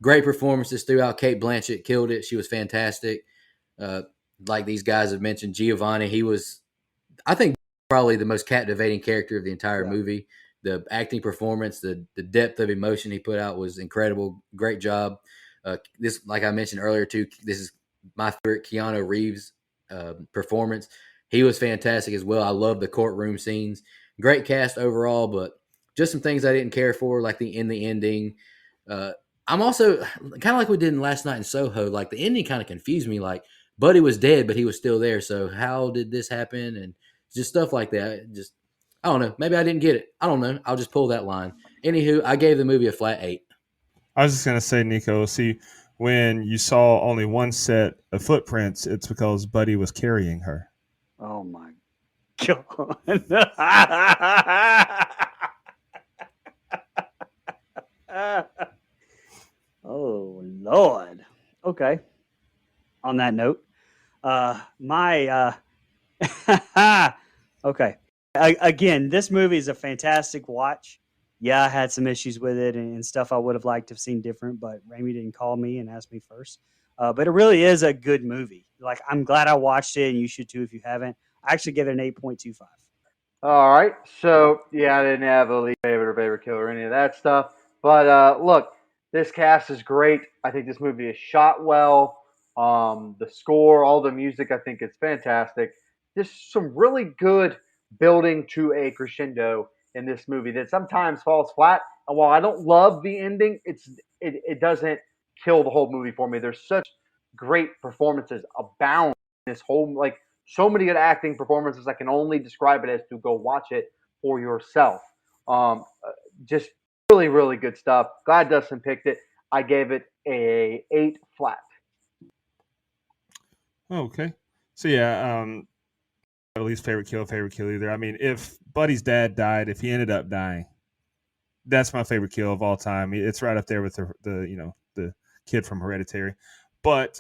great performances throughout. Cate Blanchett killed it. She was fantastic. Uh, like these guys have mentioned, Giovanni, he was, I think, probably the most captivating character of the entire movie. The acting performance, the depth of emotion he put out was incredible. Great job. This, like I mentioned earlier too, this is my favorite Keanu Reeves performance. He was fantastic as well. I love the courtroom scenes. Great cast overall, but just some things I didn't care for, like the ending. I'm also kind of like we did in Last Night in Soho. Like the ending kind of confused me. Like Buddy was dead, but he was still there. So how did this happen? And just stuff like that. Just I don't know. Maybe I didn't get it. I don't know. I'll just pull that line. Anywho, I gave the movie a flat 8. I was just gonna say, Nico. See, when you saw only one set of footprints, it's because Buddy was carrying her. Oh my god! Oh Lord. Okay. On that note, okay. Again, this movie is a fantastic watch. Yeah, I had some issues with it and stuff I would have liked to have seen different, but Rami didn't call me and ask me first. But it really is a good movie. Like, I'm glad I watched it, and you should too if you haven't. I actually give it an 8.25. All right. So yeah, I didn't have a least favorite or favorite killer or any of that stuff. But look, this cast is great. I think this movie is shot well. The score, all the music, I think it's fantastic. Just some really good building to a crescendo in this movie that sometimes falls flat. And while I don't love the ending, it doesn't kill the whole movie for me. There's such great performances abound in this whole so many good acting performances. I can only describe it as to go watch it for yourself. Just really, really good stuff. Glad Dustin picked it. I gave it a 8 flat. Okay. So yeah, at least favorite kill either. I mean, if Buddy's dad died, if he ended up dying, that's my favorite kill of all time. It's right up there with the kid from Hereditary. But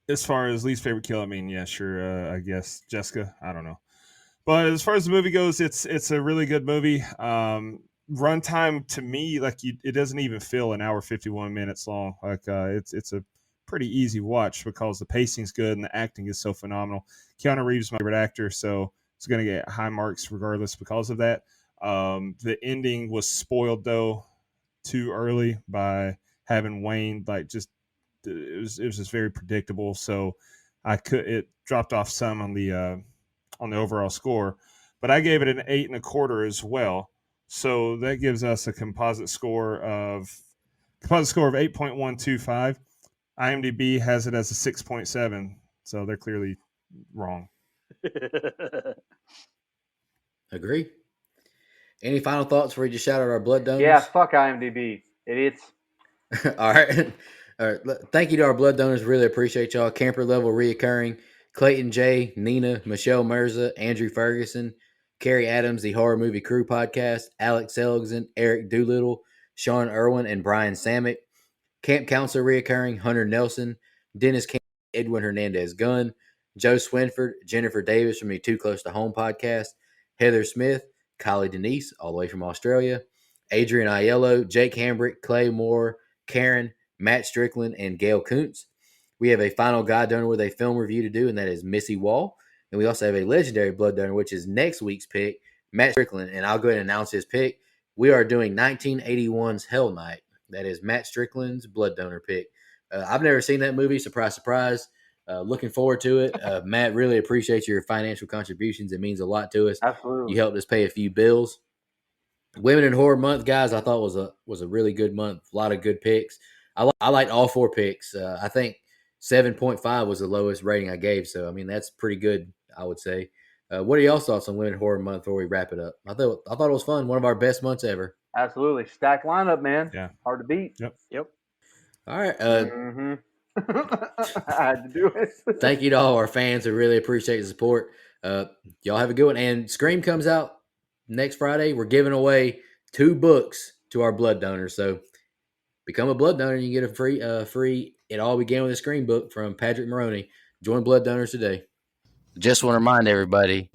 as far as least favorite kill, I mean, yeah, sure. I guess Jessica. I don't know. But as far as the movie goes, it's a really good movie. Runtime to me, it doesn't even feel an hour 51 minutes long. It's a pretty easy watch because the pacing's good and the acting is so phenomenal. Keanu Reeves is my favorite actor, so it's going to get high marks regardless because of that. The ending was spoiled though too early by having Wayne it was just very predictable. So it dropped off some on the overall score, but I gave it an 8.25 as well. So that gives us a composite score of 8.125. IMDb has it as a 6.7, so they're clearly wrong. Agree. Any final thoughts before we just shout out our blood donors? Yeah, fuck IMDb, idiots. All right. All right. Thank you to our blood donors. Really appreciate y'all. Camper level reoccurring. Clayton J, Nina, Michelle Mirza, Andrew Ferguson, Carrie Adams, the Horror Movie Crew podcast, Alex Seligson, Eric Doolittle, Sean Irwin, and Brian Samick. Camp counselor reoccurring, Hunter Nelson, Dennis Camp, Edwin Hernandez Gunn, Joe Swinford, Jennifer Davis from the Too Close to Home podcast, Heather Smith, Kylie Denise, all the way from Australia, Adrian Aiello, Jake Hambrick, Clay Moore, Karen, Matt Strickland, and Gail Kuntz. We have a final guide donor with a film review to do, and that is Missy Wall. And we also have a legendary blood donor, which is next week's pick, Matt Strickland. And I'll go ahead and announce his pick. We are doing 1981's Hell Night. That is Matt Strickland's blood donor pick. I've never seen that movie. Surprise, surprise. Looking forward to it. Matt, really appreciate your financial contributions. It means a lot to us. Absolutely. You helped us pay a few bills. Women in Horror Month, guys, I thought was a really good month. A lot of good picks. I liked all 4 picks. I think 7.5 was the lowest rating I gave. So, I mean, that's pretty good, I would say. What are y'all thoughts on Women in Horror Month before we wrap it up? I thought it was fun. One of our best months ever. Absolutely. Stacked lineup, man. Yeah. Hard to beat. Yep. All right. I had to do it. Thank you to all our fans. I really appreciate the support. Y'all have a good one. And Scream comes out next Friday. We're giving away 2 books to our blood donors. So become a blood donor and you get a free It All Began with a Screen book from Patrick Maroney. Join blood donors today. Just want to remind everybody,